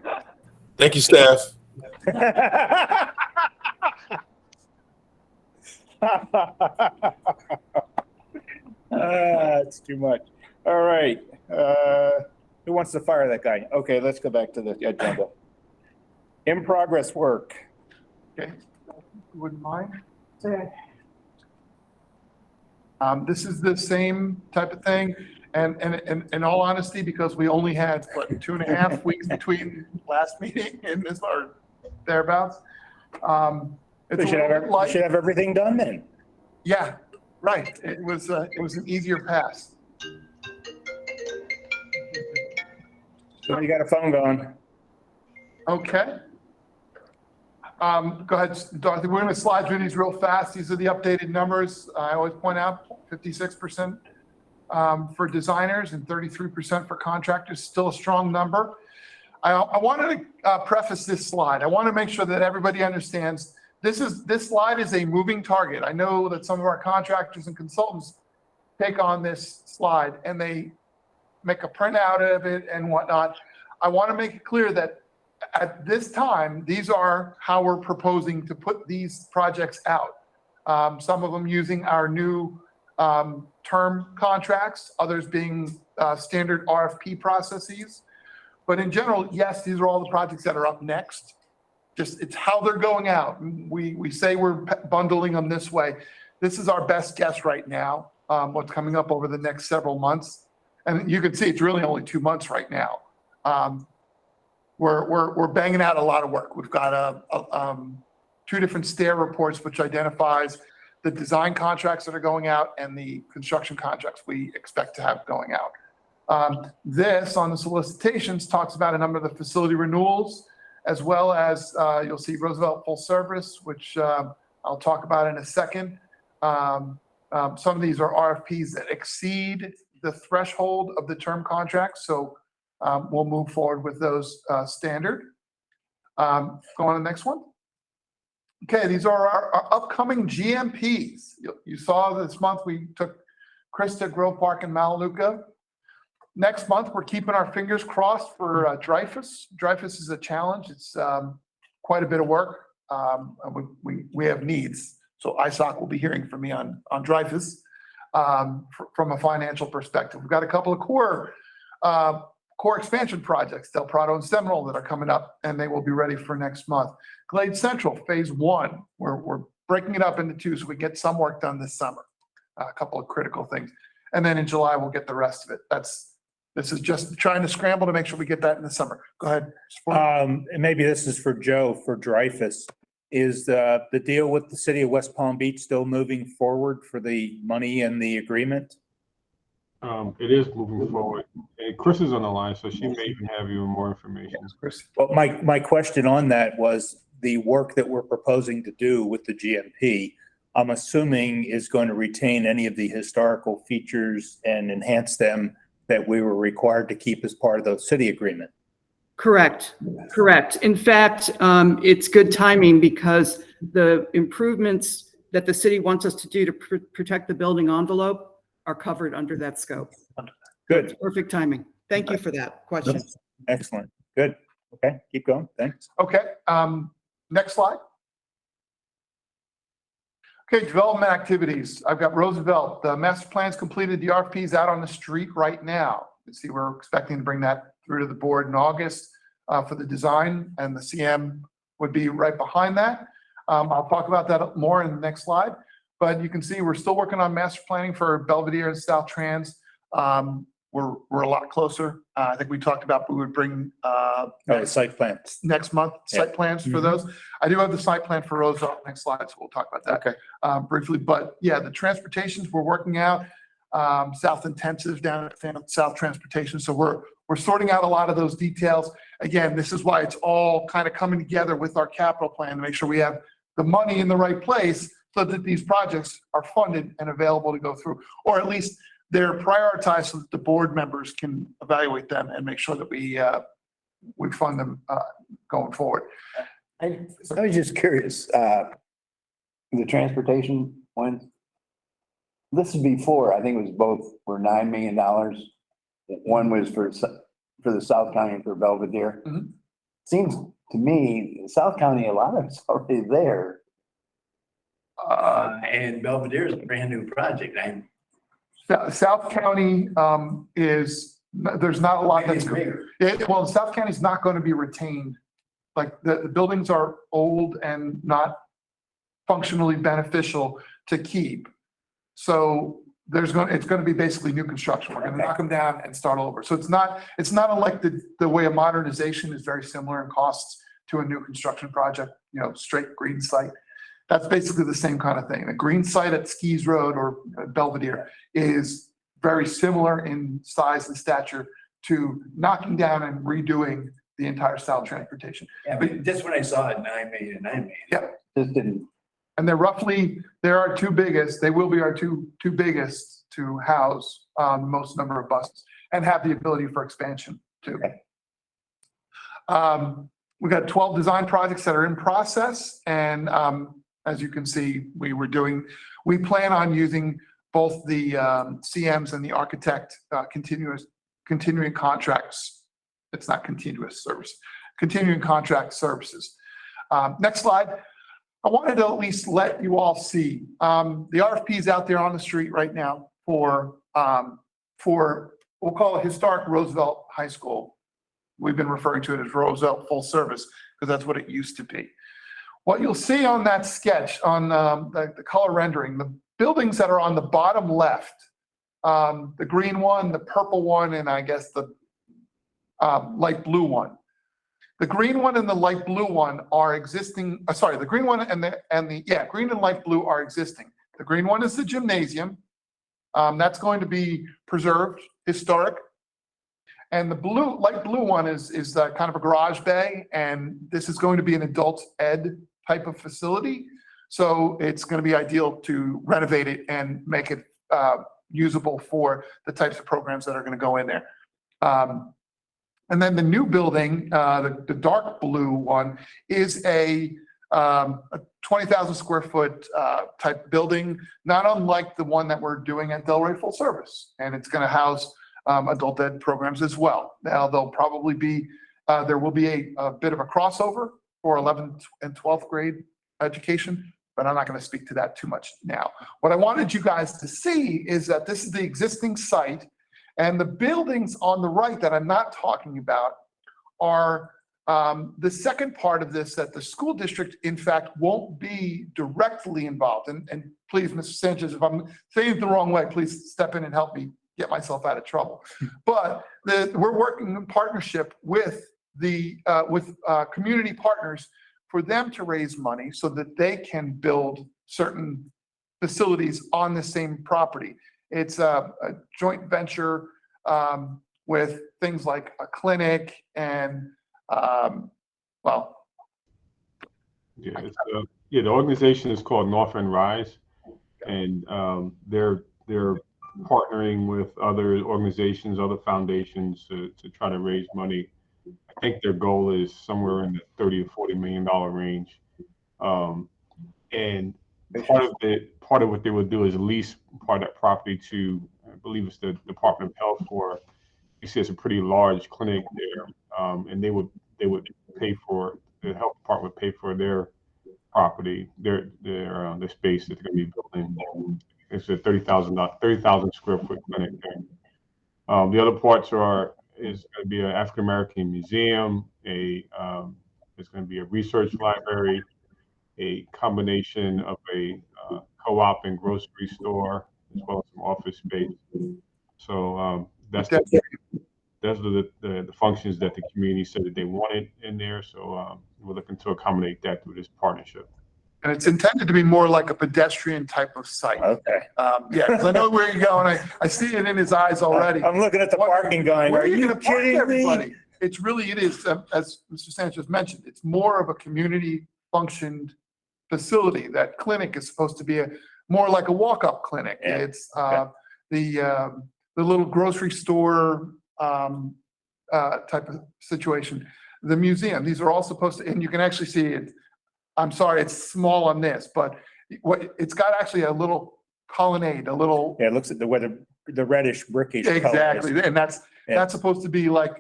Thank you, staff. It's too much. All right. Who wants to fire that guy? Okay, let's go back to the agenda. In progress work. Okay, wouldn't mind. This is the same type of thing, and in all honesty, because we only had, what, 2.5 weeks between last meeting and this, or thereabouts. It's We a should little bit light. have everything done then. Yeah, right. It was an easier pass. So you got a phone going. Okay. Go ahead, Dorothy. We're going to slide through these real fast. These are the updated numbers. I always point out 56% for designers and 33% for contractors. Still a strong number. I wanted to preface this slide. I want to make sure that everybody understands this slide is a moving target. I know that some of our contractors and consultants take on this slide and they make a printout of it and whatnot. I want to make it clear that at this time, these are how we're proposing to put these projects out. Some of them using our new term contracts, others being standard RFP processes. But in general, yes, these are all the projects that are up next. Just it's how they're going out. We say we're bundling them this way. This is our best guess right now, what's coming up over the next several months. And you can see it's really only 2 months right now. We're banging out a lot of work. We've got 2 different STAIR reports, which identifies the design contracts that are going out and the construction contracts we expect to have going out. This on the solicitations talks about a number of the facility renewals, as well as you'll see Roosevelt Full Service, which I'll talk about in a second. Some of these are RFPs that exceed the threshold of the term contract. So we'll move forward with those standard. Go on to the next one. Okay, these are our upcoming GMPs. You saw this month we took Krista, Grove Park, and Malaluka. Next month, we're keeping our fingers crossed for Dreyfus. Dreyfus is a challenge. It's quite a bit of work. We have needs. So ISOC will be hearing from me on Dreyfus from a financial perspective. We've got a couple of core expansion projects, Del Prado and Seminole, that are coming up, and they will be ready for next month. Glade Central, phase 1, we're breaking it up into 2 so we get some work done this summer. A couple of critical things. And then in July, we'll get the rest of it. This is just trying to scramble to make sure we get that in the summer. Go ahead. And maybe this is for Joe, for Dreyfus. Is the deal with the city of West Palm Beach still moving forward for the money and the agreement? It is moving forward. And Chris is on the line, so she may even have even more information. Yes, Chris. Well, my question on that was the work that we're proposing to do with the GMP, I'm assuming is going to retain any of the historical features and enhance them that we were required to keep as part of the city agreement. Correct. In fact, it's good timing because the improvements that the city wants us to do to protect the building envelope are covered under that scope. Good. Perfect timing. Thank you for that question. Excellent. Good. Okay, keep going. Thanks. Okay, next slide. Okay, development activities. I've got Roosevelt. The master plan's completed. The RFP is out on the street right now. You see, we're expecting to bring that through to the board in August. for the design, and the CM would be right behind that. I'll talk about that more in the next slide, but you can see we're still working on master planning for Belvedere and South Trans. We're a lot closer. I think we talked about we would bring Site plans. next month, site plans for those. I do have the site plan for Roosevelt, next slide, so we'll talk about that briefly. But yeah, the transportations we're working out, South Intensive down at South Transportation. So we're sorting out a lot of those details. Again, this is why it's all kind of coming together with our capital plan to make sure we have the money in the right place so that these projects are funded and available to go through, or at least they're prioritized so that the board members can evaluate them and make sure that we fund them going forward. I was just curious, the transportation one, this is before, I think it was both were $9 million. One was for the South County and for Belvedere. Seems to me, South County, a lot of it's already there. And Belvedere is a brand new project. South County there's not a lot that's bigger. Well, South County's not going to be retained. Like the buildings are old and not functionally beneficial to keep. So it's going to be basically new construction. We're going to knock them down and start over. So it's not unlike the way a modernization is very similar in costs to a new construction project, straight green site. That's basically the same kind of thing. The green site at Skis Road or Belvedere is very similar in size and stature to knocking down and redoing the entire South Transportation. Yeah, but just when I saw it, 9 million. Yeah. Just didn't. And they're our two biggest, they will be our two biggest to house the most number of buses and have the ability for expansion too. We've got 12 design projects that are in process, and as you can see, we plan on using both the CMs and the architect continuing contracts. It's not continuous service, continuing contract services. Next slide. I wanted to at least let you all see the RFPs out there on the street right now for we'll call it historic Roosevelt High School. We've been referring to it as Roosevelt Full Service because that's what it used to be. What you'll see on that sketch, on the color rendering, the buildings that are on the bottom left, the green one, the purple one, and I guess the light blue one. The green one and the light blue one are existing. The green one green and light blue are existing. The green one is the gymnasium. That's going to be preserved, historic. And the light blue one is kind of a garage bay, and this is going to be an adult ed type of facility. So it's going to be ideal to renovate it and make it usable for the types of programs that are going to go in there. And then the new building, the dark blue one, is a 20,000 square foot type building, not unlike the one that we're doing at Delray Full Service. And it's going to house adult ed programs as well. Now, there'll probably be, there will be a bit of a crossover for 11th and 12th grade education, but I'm not going to speak to that too much now. What I wanted you guys to see is that this is the existing site, and the buildings on the right that I'm not talking about are the second part of this, that the school district, in fact, won't be directly involved. And please, Mr. Sanchez, if I'm saying it the wrong way, please step in and help me get myself out of trouble. But we're working in partnership with community partners for them to raise money so that they can build certain facilities on the same property. It's a joint venture with things like a clinic and, the organization is called North End Rise, and they're partnering with other organizations, other foundations to try to raise money. I think their goal is somewhere in the $30 to $40 million range. And part of what they would do is lease part of that property to, I believe it's the Department of Health for, you see it's a pretty large clinic there. And they would pay for, the health department would pay for their property, their space that they're going to be building. It's a 30,000 square foot clinic there. The other parts are is going to be an African American museum, it's going to be a research library, a combination of a co-op and grocery store, as well as some office space. So those are the functions that the community said that they wanted in there. So we're looking to accommodate that through this partnership. And it's intended to be more like a pedestrian type of site. Okay. Yeah, because I know where you're going. I see it in his eyes already. I'm looking at the parking going, Where are you gonna park kidding me? everybody? It is, as Mr. Sanchez mentioned, it's more of a community functioned facility. That clinic is supposed to be more like a walk-up clinic. Yeah. It's the little grocery store type of situation. The museum, these are all supposed to, and you can actually see it. I'm sorry, it's small on this, but it's got actually a little colonnade, a little. Yeah, it looks at where the reddish brickish color is. Exactly, and that's supposed to be like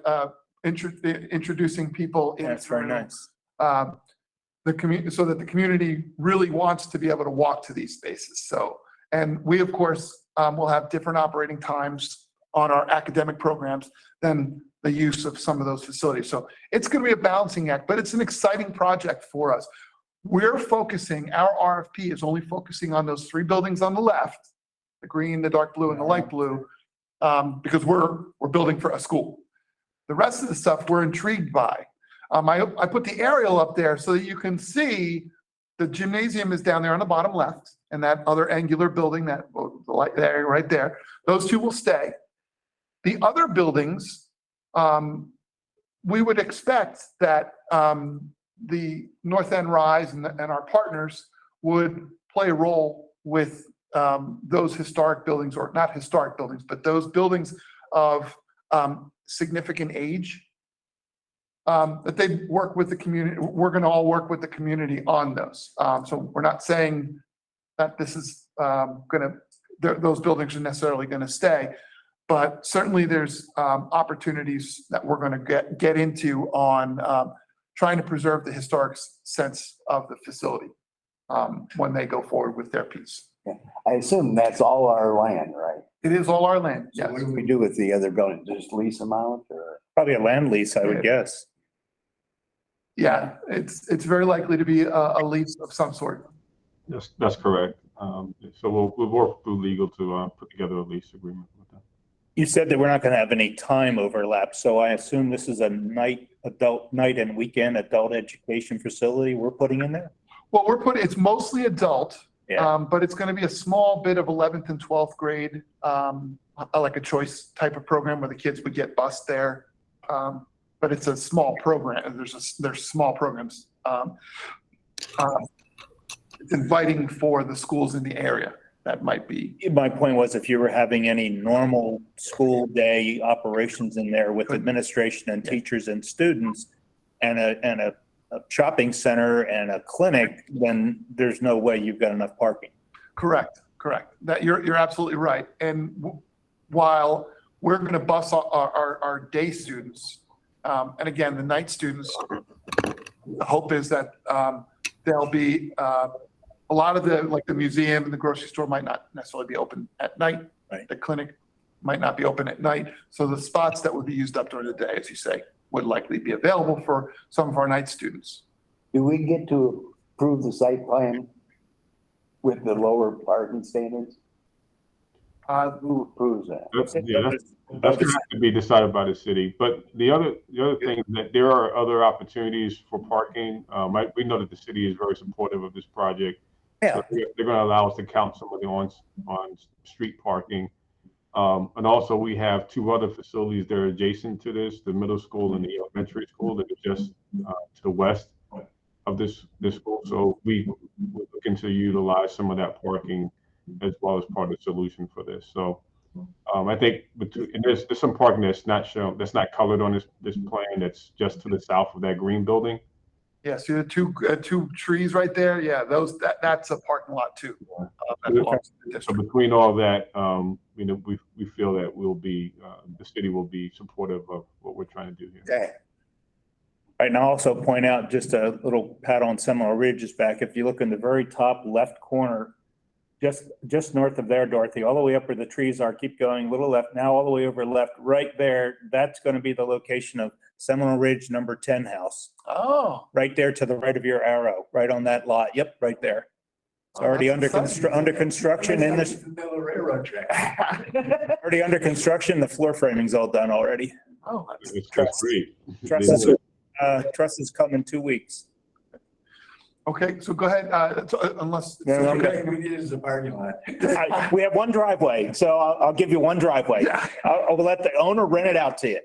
introducing people into. That's very nice. The community, so that the community really wants to be able to walk to these spaces. So, and we of course will have different operating times on our academic programs than the use of some of those facilities. So it's going to be a balancing act, but it's an exciting project for us. We're focusing, our RFP is only focusing on those 3 buildings on the left, the green, the dark blue, and the light blue, because we're building for a school. The rest of the stuff we're intrigued by. I put the aerial up there so that you can see the gymnasium is down there on the bottom left, and that other angular building, that the light there, right there, those 2 will stay. The other buildings, we would expect that the North End Rise and our partners would play a role with those historic buildings, or not historic buildings, but those buildings of significant age, that they work with the community. We're going to all work with the community on those. So we're not saying that this is those buildings are necessarily going to stay, but certainly there's opportunities that we're going to get into on trying to preserve the historic sense of the facility when they go forward with their piece. Yeah. I assume that's all our land, right? It is all our land, So yes. what do we do with the other buildings? Just lease them out, or? Probably a land lease, I would guess. Yeah, it's very likely to be a lease of some sort. That's correct. So we'll work through legal to put together a lease agreement with them. You said that we're not going to have any time overlap, so I assume this is a night and weekend adult education facility we're putting in there? Well, it's mostly adult, Yeah. but it's going to be a small bit of 11th and 12th grade, like a choice type of program where the kids would get bused there. But it's a small program. There's small programs. It's inviting for the schools in the area. That might be. My point was, if you were having any normal school day operations in there with administration and teachers and students, and a shopping center and a clinic, then there's no way you've got enough parking. Correct. That you're absolutely right. And while we're going to bus our day students, and again, the night students, the hope is that there'll be a lot of the museum and the grocery store might not necessarily be open at night. Right. The clinic might not be open at night. So the spots that would be used up during the day, as you say, would likely be available for some of our night students. Do we get to approve the site plan with the lower parking standards? Who approves that? That's going to have to be decided by the city. But the other thing is that there are other opportunities for parking. We know that the city is very supportive of this project. Yeah. So they're going to allow us to count some of the on street parking. And also we have 2 other facilities that are adjacent to this, the middle school and the elementary school that are just to the west of this school. So we're looking to utilize some of that parking as well as part of the solution for this. So I think there's some parking that's not shown, that's not colored on this plan, that's just to the south of that green building. Yeah, see the 2 trees right there? Yeah, that's a parking lot too. That belongs to the So district. between all that, we feel that the city will be supportive of what we're trying to do here. Okay. Right, and I'll also point out just a little pat on Seminole Ridge is back. If you look in the very top left corner, just north of there, Dorothy, all the way up where the trees are, keep going, little left, now all the way over left, right there. That's going to be the location of Seminole Ridge number 10 house. Oh. Right there to the right of your arrow, right on that lot. Yep, right there. It's already under construction in this, Railroad track. already under construction. The floor framing's all done already. Oh, That's great. Truss is coming 2 weeks. okay, so go ahead, unless. Yeah, Okay, we need is a parking lot. We have one driveway, so I'll give you one driveway. I'll let the owner rent it out to you.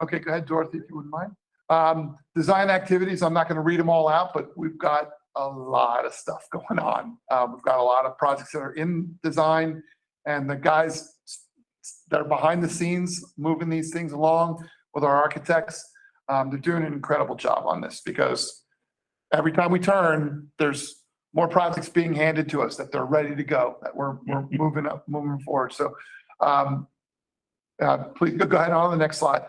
Okay, go ahead, Dorothy, if you wouldn't mind. Design activities, I'm not going to read them all out, but we've got a lot of stuff going on. We've got a lot of projects that are in design, and the guys that are behind the scenes moving these things along with our architects, they're doing an incredible job on this, because every time we turn, there's more projects being handed to us that they're ready to go, that we're moving forward. So please go ahead on the next slide.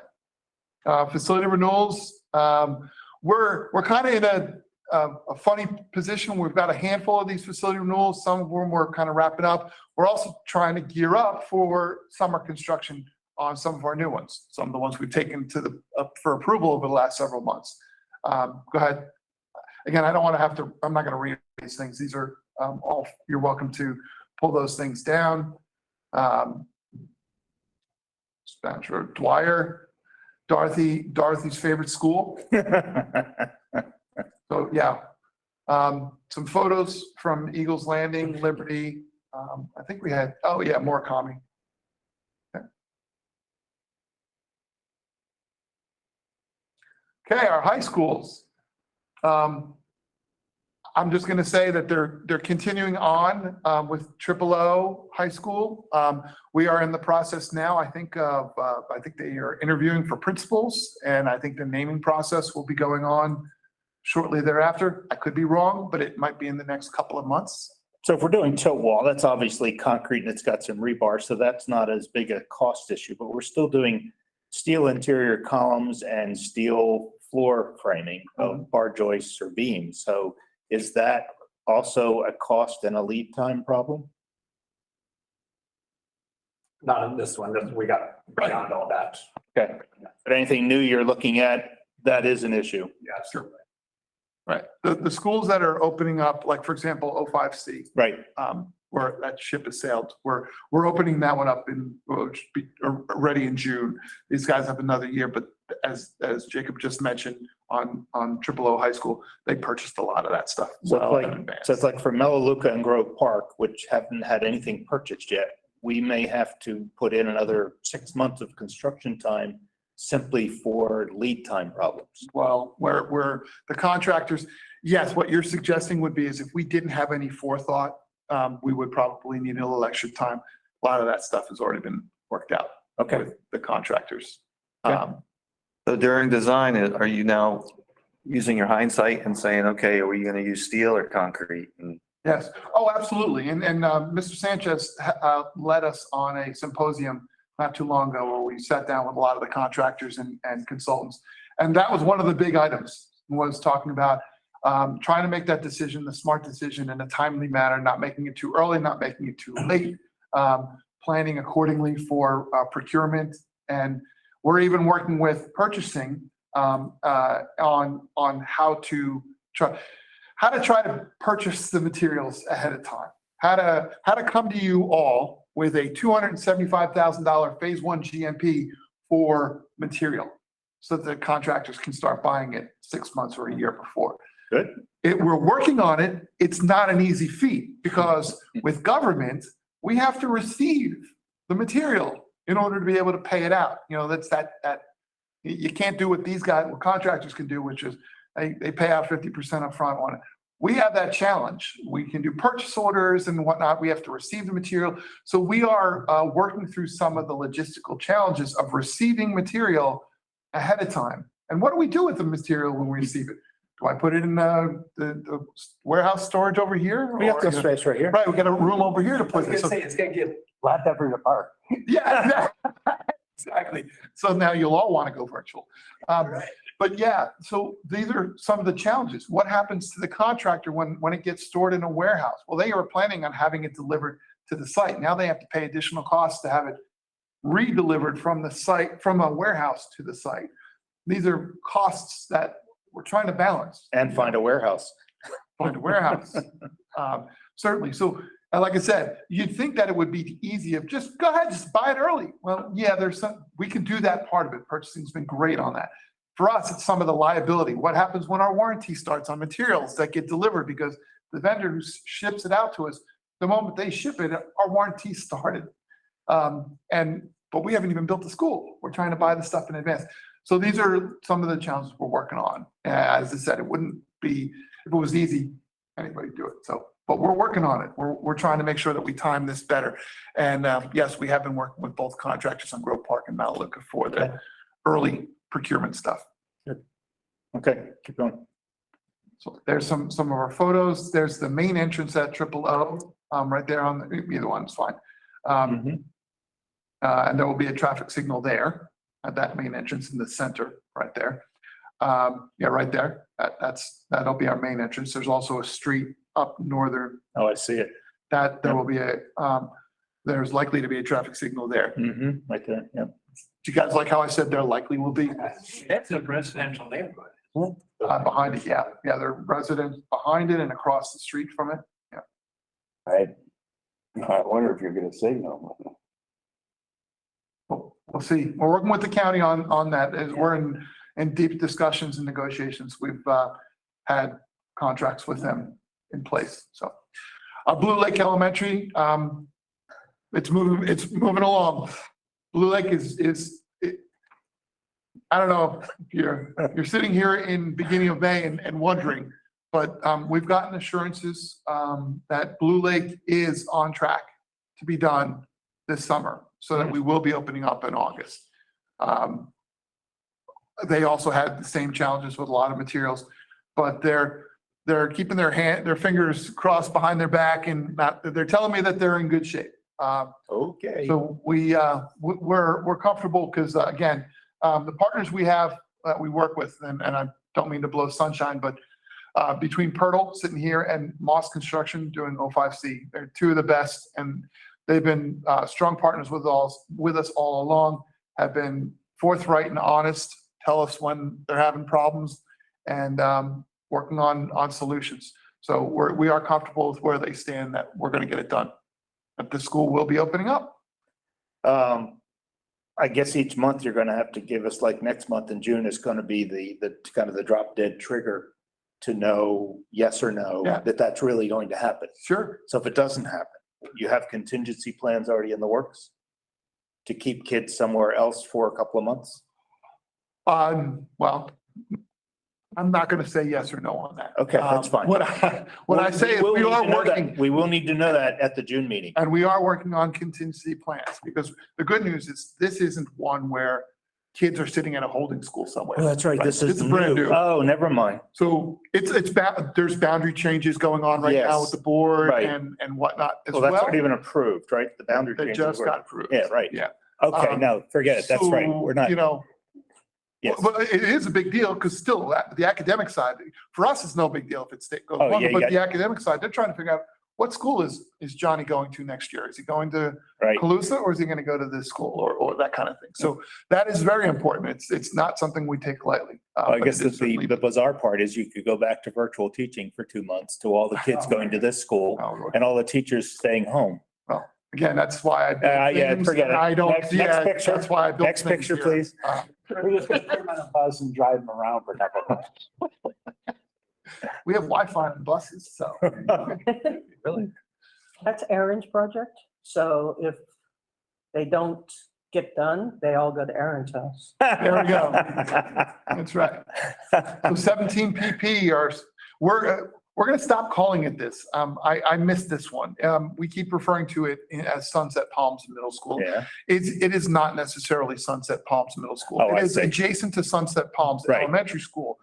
Facility renewals. We're kind of in a funny position. We've got a handful of these facility renewals. Some of them we're kind of wrapping up. We're also trying to gear up for summer construction on some of our new ones. Some of the ones we've taken to up for approval over the last several months. Go ahead. Again, I don't want to have to, I'm not going to read these things. These are all, you're welcome to pull those things down. Spanish Road, Dwyer, Dorothy's favorite school. So yeah, some photos from Eagles Landing, Liberty. I think we had, oh yeah, Murakami. Okay, our high schools. I'm just going to say that they're continuing on with O High School. We are in the process now. I think they are interviewing for principals, and I think the naming process will be going on shortly thereafter. I could be wrong, but it might be in the next couple of months. So if we're doing tilt wall, that's obviously concrete and it's got some rebar, so that's not as big a cost issue, but we're still doing steel interior columns and steel floor framing of bar joists or beams. So is that also a cost and a lead time problem? Not in this one. We got beyond all that. Okay. But anything new you're looking at, that is an issue. Yeah, sure. Right. The schools that are opening up, like for example, 05C. Right. Where that ship has sailed. We're opening that one up in, should be ready in June. These guys have another year, but as Jacob just mentioned on O High School, they purchased a lot of that stuff. So it's like for Melaleuca and Grove Park, which haven't had anything purchased yet, we may have to put in another 6 months of construction time simply for lead time problems. Well, where the contractors, yes, what you're suggesting would be is if we didn't have any forethought, we would probably need a little extra time. A lot of that stuff has already been worked out. Okay. With the contractors. So during design, are you now using your hindsight and saying, okay, are we going to use steel or concrete? And Yes. Oh, absolutely. And Mr. Sanchez led us on a symposium not too long ago where we sat down with a lot of the contractors and consultants. And that was one of the big items, was talking about trying to make that decision, the smart decision in a timely manner, not making it too early, not making it too late, planning accordingly for procurement. And we're even working with purchasing on how to try to purchase the materials ahead of time, how to come to you all with a $275,000 phase 1 GMP for material so that the contractors can start buying it 6 months or a year before. Good. We're working on it. It's not an easy feat because with government, we have to receive the material in order to be able to pay it out. You know, that's that you can't do what these guys, what contractors can do, which is they pay out 50% up front on it. We have that challenge. We can do purchase orders and whatnot. We have to receive the material. So we are working through some of the logistical challenges of receiving material ahead of time. And what do we do with the material when we receive it? Do I put it in the warehouse storage over here? We got the space right here. Right, we got a room over here to put it. It's going to get flat every apart. Yeah. Exactly. So now you'll all want to go virtual. But yeah, so these are some of the challenges. What happens to the contractor when it gets stored in a warehouse? Well, they were planning on having it delivered to the site. Now they have to pay additional costs to have it re-delivered from the site, from a warehouse to the site. These are costs that we're trying to balance. And find a warehouse. Find a warehouse. Certainly. So, like I said, you'd think that it would be easy if just go ahead, just buy it early. Well, yeah, we can do that part of it. Purchasing's been great on that. For us, it's some of the liability. What happens when our warranty starts on materials that get delivered because the vendor who ships it out to us, the moment they ship it, our warranty started. But we haven't even built the school. We're trying to buy the stuff in advance. So these are some of the challenges we're working on. As I said, it wouldn't be, if it was easy, anybody would do it. So, but we're working on it. We're trying to make sure that we time this better. And yes, we have been working with both contractors on Grove Park and Melaleuca for the early procurement stuff. Okay, keep going. So there's some of our photos. There's the main entrance at Triple O, right there on either one's fine. And there will be a traffic signal there at that main entrance in the center, right there. Yeah, right there. That'll be our main entrance. There's also a street up northern. Oh, I see it. That there will be there's likely to be a traffic signal there. Right there, yeah. Do you guys like how I said there likely will be? That's a residential neighborhood. Behind it, yeah. Yeah, there are residents behind it and across the street from it. Yeah. I wonder if you're gonna signal. We'll see. We're working with the county on that. As we're in deep discussions and negotiations. We've had contracts with them in place. So Blue Lake Elementary, it's moving along. Blue Lake is I don't know if you're sitting here in beginning of May and wondering, but we've gotten assurances that Blue Lake is on track to be done this summer so that we will be opening up in August. They also had the same challenges with a lot of materials, but they're keeping their fingers crossed behind their back and they're telling me that they're in good shape. Okay. So we're comfortable because again, the partners we have that we work with, and I don't mean to blow sunshine, but between Pirtle sitting here and Moss Construction doing 05C, they're two of the best, and they've been strong partners with us all along, have been forthright and honest, tell us when they're having problems, and working on solutions. So we are comfortable with where they stand, that we're going to get it done. But the school will be opening up. I guess each month you're gonna have to give us, like next month in June is gonna be the kind of the drop dead trigger to know yes or no, Yeah. that that's really going to happen. Sure. So if it doesn't happen, you have contingency plans already in the works to keep kids somewhere else for a couple of months? Well, I'm not going to say yes or no on that. Okay, that's fine. What I say is we are working. We will need to know that at the June meeting. And we are working on contingency plans, because the good news is this isn't one where kids are sitting at a holding school somewhere. Oh, that's right. This is brand new. Oh, never mind. So there's boundary changes going on right now Yes. with the board Right. and whatnot as Well, well. that's not even approved, right? The boundary They changes just were- got approved. Yeah, right. Yeah. Okay, no, forget it. That's right. So, We're not. Yes. But it is a big deal because still the academic side, for us, it's no big deal if it goes Oh, longer, yeah, you but got- the academic side, they're trying to figure out what school is Johnny going to next year? Is he going to Right. Calusa or is he going to go to this school or that kind of thing? So that is very important. It's not something we take lightly. I but guess it is certainly- the bizarre part is you could go back to virtual teaching for 2 months to all the kids going to this school Oh, and all the teachers staying home. Well, again, that's why I build Yeah, things, forget and it. I don't, Next yeah, picture. that's why I built Next things picture, here. please. We're just gonna put them on a bus and drive them around for a couple of months. We have Wi-Fi on buses, so. Really? That's Aaron's project. So if they don't get done, they all go to Aaron's house. There we go. That's right. So 17 PP we're going to stop calling it this. I missed this one. We keep referring to it as Sunset Palms Middle School. Yeah. It is not necessarily Sunset Palms Middle School. Oh, I It is see. adjacent to Sunset Palms Right. Elementary School.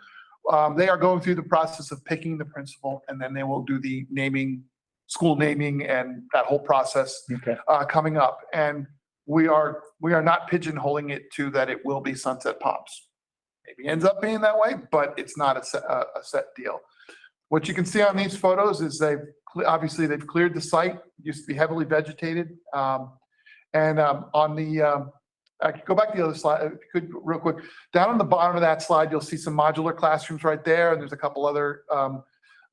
They are going through the process of picking the principal, and then they will do the naming, school naming, and that whole process Okay. coming up. And we are not pigeonholing it to that it will be Sunset Pops. Maybe ends up being that way, but it's not a set deal. What you can see on these photos is obviously they've cleared the site, used to be heavily vegetated. On the, I could go back to the other slide, if you could, real quick. Down on the bottom of that slide, you'll see some modular classrooms right there, and there's a couple other,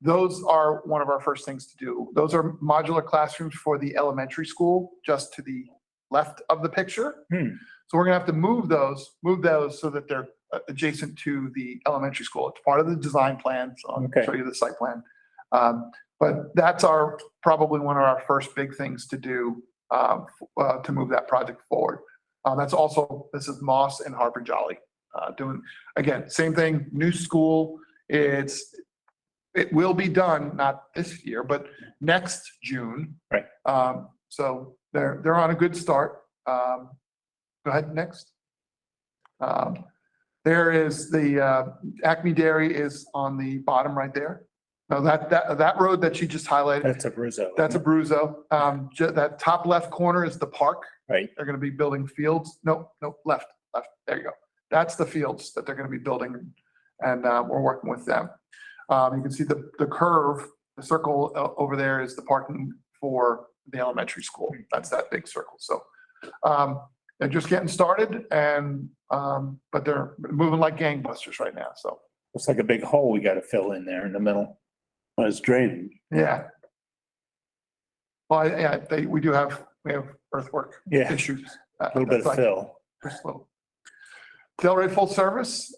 those are one of our first things to do. Those are modular classrooms for the elementary school, just to the left of the picture. So we're gonna have to move those so that they're adjacent to the elementary school. It's part of the design plan, so I'll show you the site plan. But that's probably one of our first big things to do to move that project forward. This is Moss and Harper Jolly doing, again, same thing, new school. It will be done, not this year, but next June. Right. So they're on a good start. Go ahead, next. There is the Acme Dairy is on the bottom right there. Now that road that you just highlighted. That's a Bruzo. That's a Bruzo. That top left corner is the park. Right. They're going to be building fields. No, left. There you go. That's the fields that they're going to be building, and we're working with them. You can see the curve, the circle over there is the parking for the elementary school. That's that big circle. So they're just getting started, and but they're moving like gangbusters right now. So Looks like a big hole we got to fill in there in the middle. Well, it's drainage. yeah. Well, yeah, we have earthwork Yeah. issues. A little bit of fill. Delray Full Service,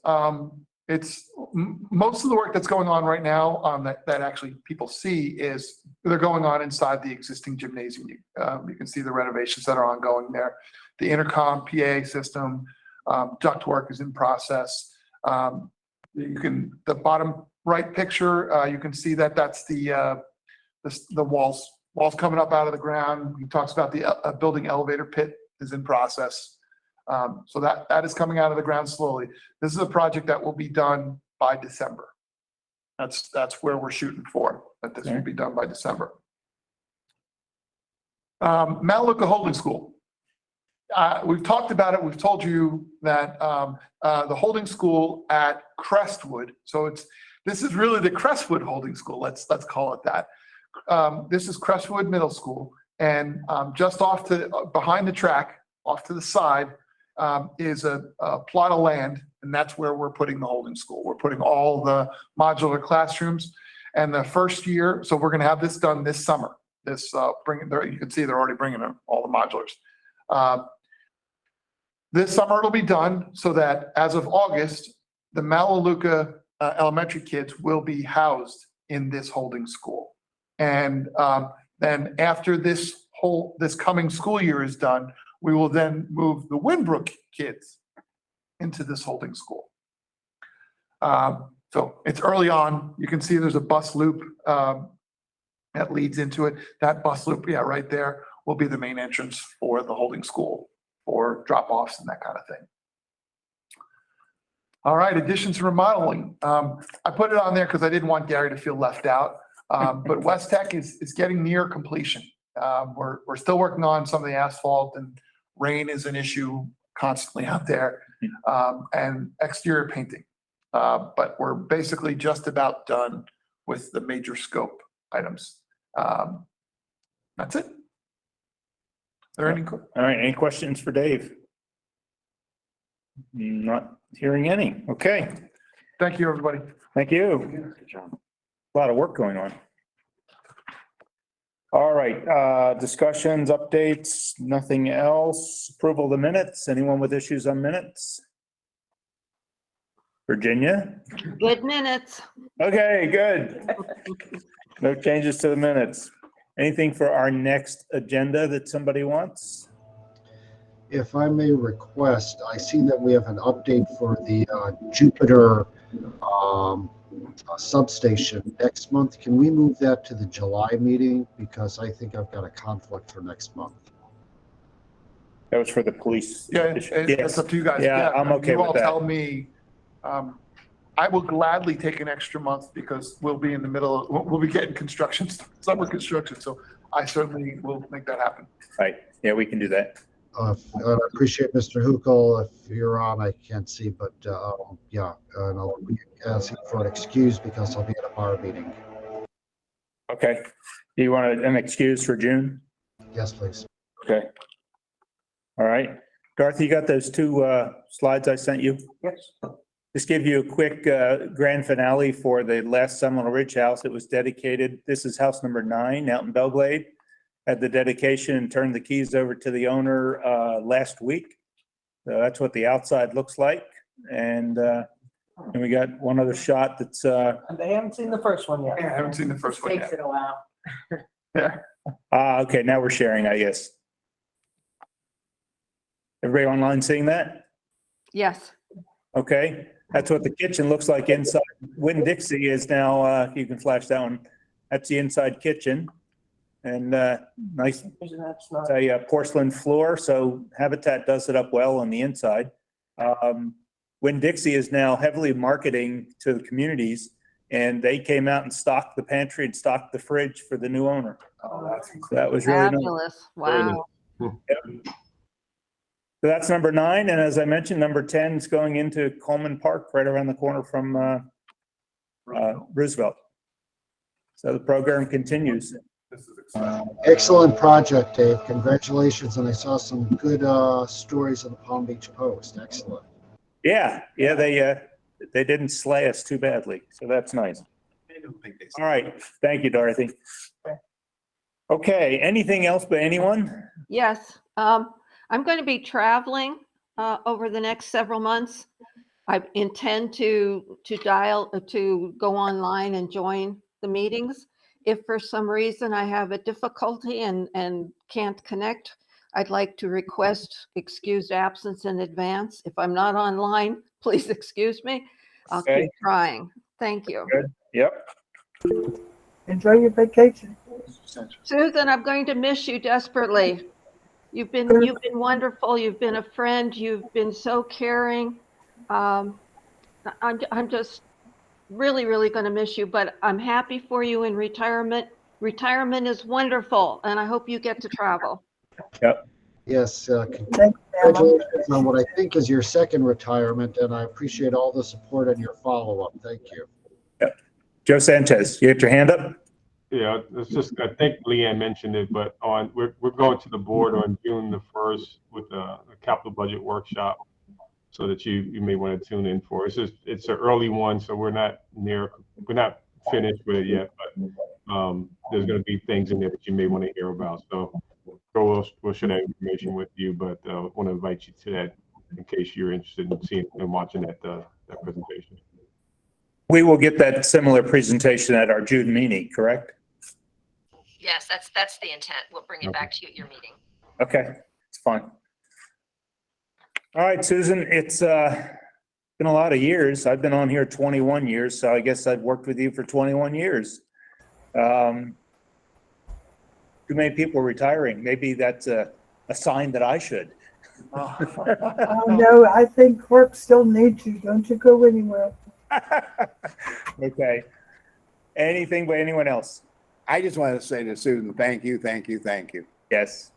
it's most of the work that's going on right now that actually people see is they're going on inside the existing gymnasium. You can see the renovations that are ongoing there. The intercom PA system, ductwork is in process. The bottom right picture, you can see that's the walls coming up out of the ground. He talks about the building elevator pit is in process. So that is coming out of the ground slowly. This is a project that will be done by December. That's where we're shooting for, that this will be done by December. Mataluca Holding School. We've talked about it. We've told you that the holding school at Crestwood. So this is really the Crestwood Holding School. Let's call it that. This is Crestwood Middle School, and just behind the track, off to the side, is a plot of land, and that's where we're putting the holding school. We're putting all the modular classrooms, and the first year, so we're going to have this done this summer. You can see they're already bringing in all the modulars. This summer it'll be done so that as of August, the Mataluca elementary kids will be housed in this holding school. And then after this coming school year is done, we will then move the Winbrook kids into this holding school. So it's early on. You can see there's a bus loop that leads into it. That bus loop, right there, will be the main entrance for the holding school for drop-offs and that kind of thing. All right, additions and remodeling. I put it on there because I didn't want Gary to feel left out. But West Tech is getting near completion. We're still working on some of the asphalt, and rain is an issue constantly out there, and exterior painting. But we're basically just about done with the major scope items. That's it. Are there any? All right, any questions for Dave? Not hearing any. Okay, Thank you, everybody. thank you. A lot of work going on. All right, discussions, updates, nothing else. Approval of the minutes. Anyone with issues on minutes? Virginia? Good minutes. Okay, good. No changes to the minutes. Anything for our next agenda that somebody wants? If I may request, I see that we have an update for the Jupiter substation next month. Can we move that to the July meeting? Because I think I've got a conflict for next month. That was for the police. Yeah, it's up to you guys. Yeah, I'm okay You with all that. tell me. I will gladly take an extra month because we'll be in the middle, we'll be getting construction, summer construction. So I certainly will make that happen. Right, yeah, we can do that. I appreciate Mr. Hukel. If you're on, I can't see, but yeah, and I'll be asking for an excuse because I'll be at a bar meeting. Okay. Do you want an excuse for June? Yes, please. Okay. All right. Dorothy, you got those two slides I sent you? Yes. Just give you a quick grand finale for the last Seminole Ridge house. It was dedicated. This is house number 9 out in Belglade. Had the dedication and turned the keys over to the owner last week. So that's what the outside looks like. And we got one other shot that's. They haven't seen the first one yet. Yeah, I haven't seen the first one Takes yet. it a while. Yeah. Okay, now we're sharing, I guess. Everybody online seeing that? Yes. Okay, that's what the kitchen looks like inside. Winn-Dixie is now, you can flash that one. That's the inside kitchen. And nice, That's not. it's a porcelain floor, so Habitat does it up well on the inside. Winn-Dixie is now heavily marketing to the communities, and they came out and stocked the pantry and stocked the fridge for the new owner. Oh, that's So that was really nice. Fabulous. Wow. So that's number 9, and as I mentioned, number 10 is going into Coleman Park, right around the corner from Roosevelt. So the program continues. This is exciting. Excellent project, Dave. Congratulations. And I saw some good stories in the Palm Beach Post. Excellent. Yeah, they didn't slay us too badly, so that's nice. All right, thank you, Dorothy. Okay, anything else by anyone? Yes. I'm going to be traveling over the next several months. I intend to go online and join the meetings. If for some reason I have a difficulty and can't connect, I'd like to request excused absence in advance. If I'm not online, please excuse me. I'll Okay. keep trying. Thank you. Good. Yep. Enjoy your vacation. Susan, I'm going to miss you desperately. You've been wonderful. You've been a friend. You've been so caring. I'm just really, really going to miss you, but I'm happy for you in retirement. Retirement is wonderful, and I hope you get to travel. Yep. Yes, Thanks, congratulations on what I think is your second retirement, and I appreciate all the support and your follow-up. Thank you. Yep. Joe Sanchez, you got your hand up? Yeah, it's just, I think Leanne mentioned it, but we're going to the board on June the 1st with a capital budget workshop, so that you may want to tune in for. It's an early one, so we're not finished with it yet, but there's going to be things in there that you may want to hear about. So we'll share that information with you, but I want to invite you to that in case you're interested in seeing and watching that presentation. We will get that similar presentation at our June meeting, correct? Yes, that's the intent. We'll bring it back to you at your meeting. Okay, it's fine. All right, Susan, it's been a lot of years. I've been on here 21 years, so I guess I've worked with you for 21 years. Too many people retiring. Maybe that's a sign that I should. Oh, no, I think CORC still needs you. Don't you go anywhere. Okay. Anything by anyone else? I just want to say to Susan, thank you, thank you, thank you. Yes.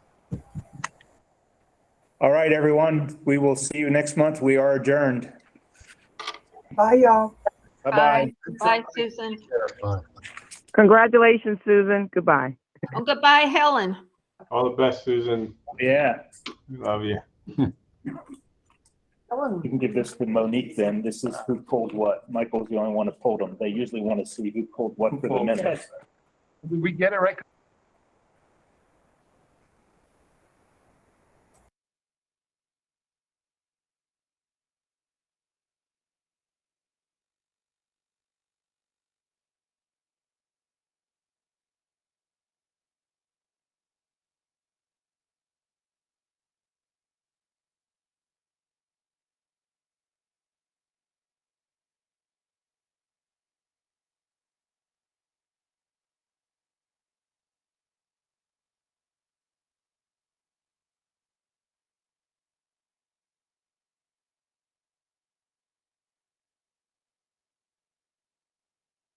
All right, everyone. We will see you next month. We are adjourned. Bye, y'all. Bye-bye. Bye, Susan. Bye. Congratulations, Susan. Goodbye. Oh, goodbye, Helen. All the best, Susan. Yeah. Love you. You can give this to Monique then. This is who pulled what. Michael's the only one who pulled them. They usually want to see who pulled what for the minutes. Did we get a record?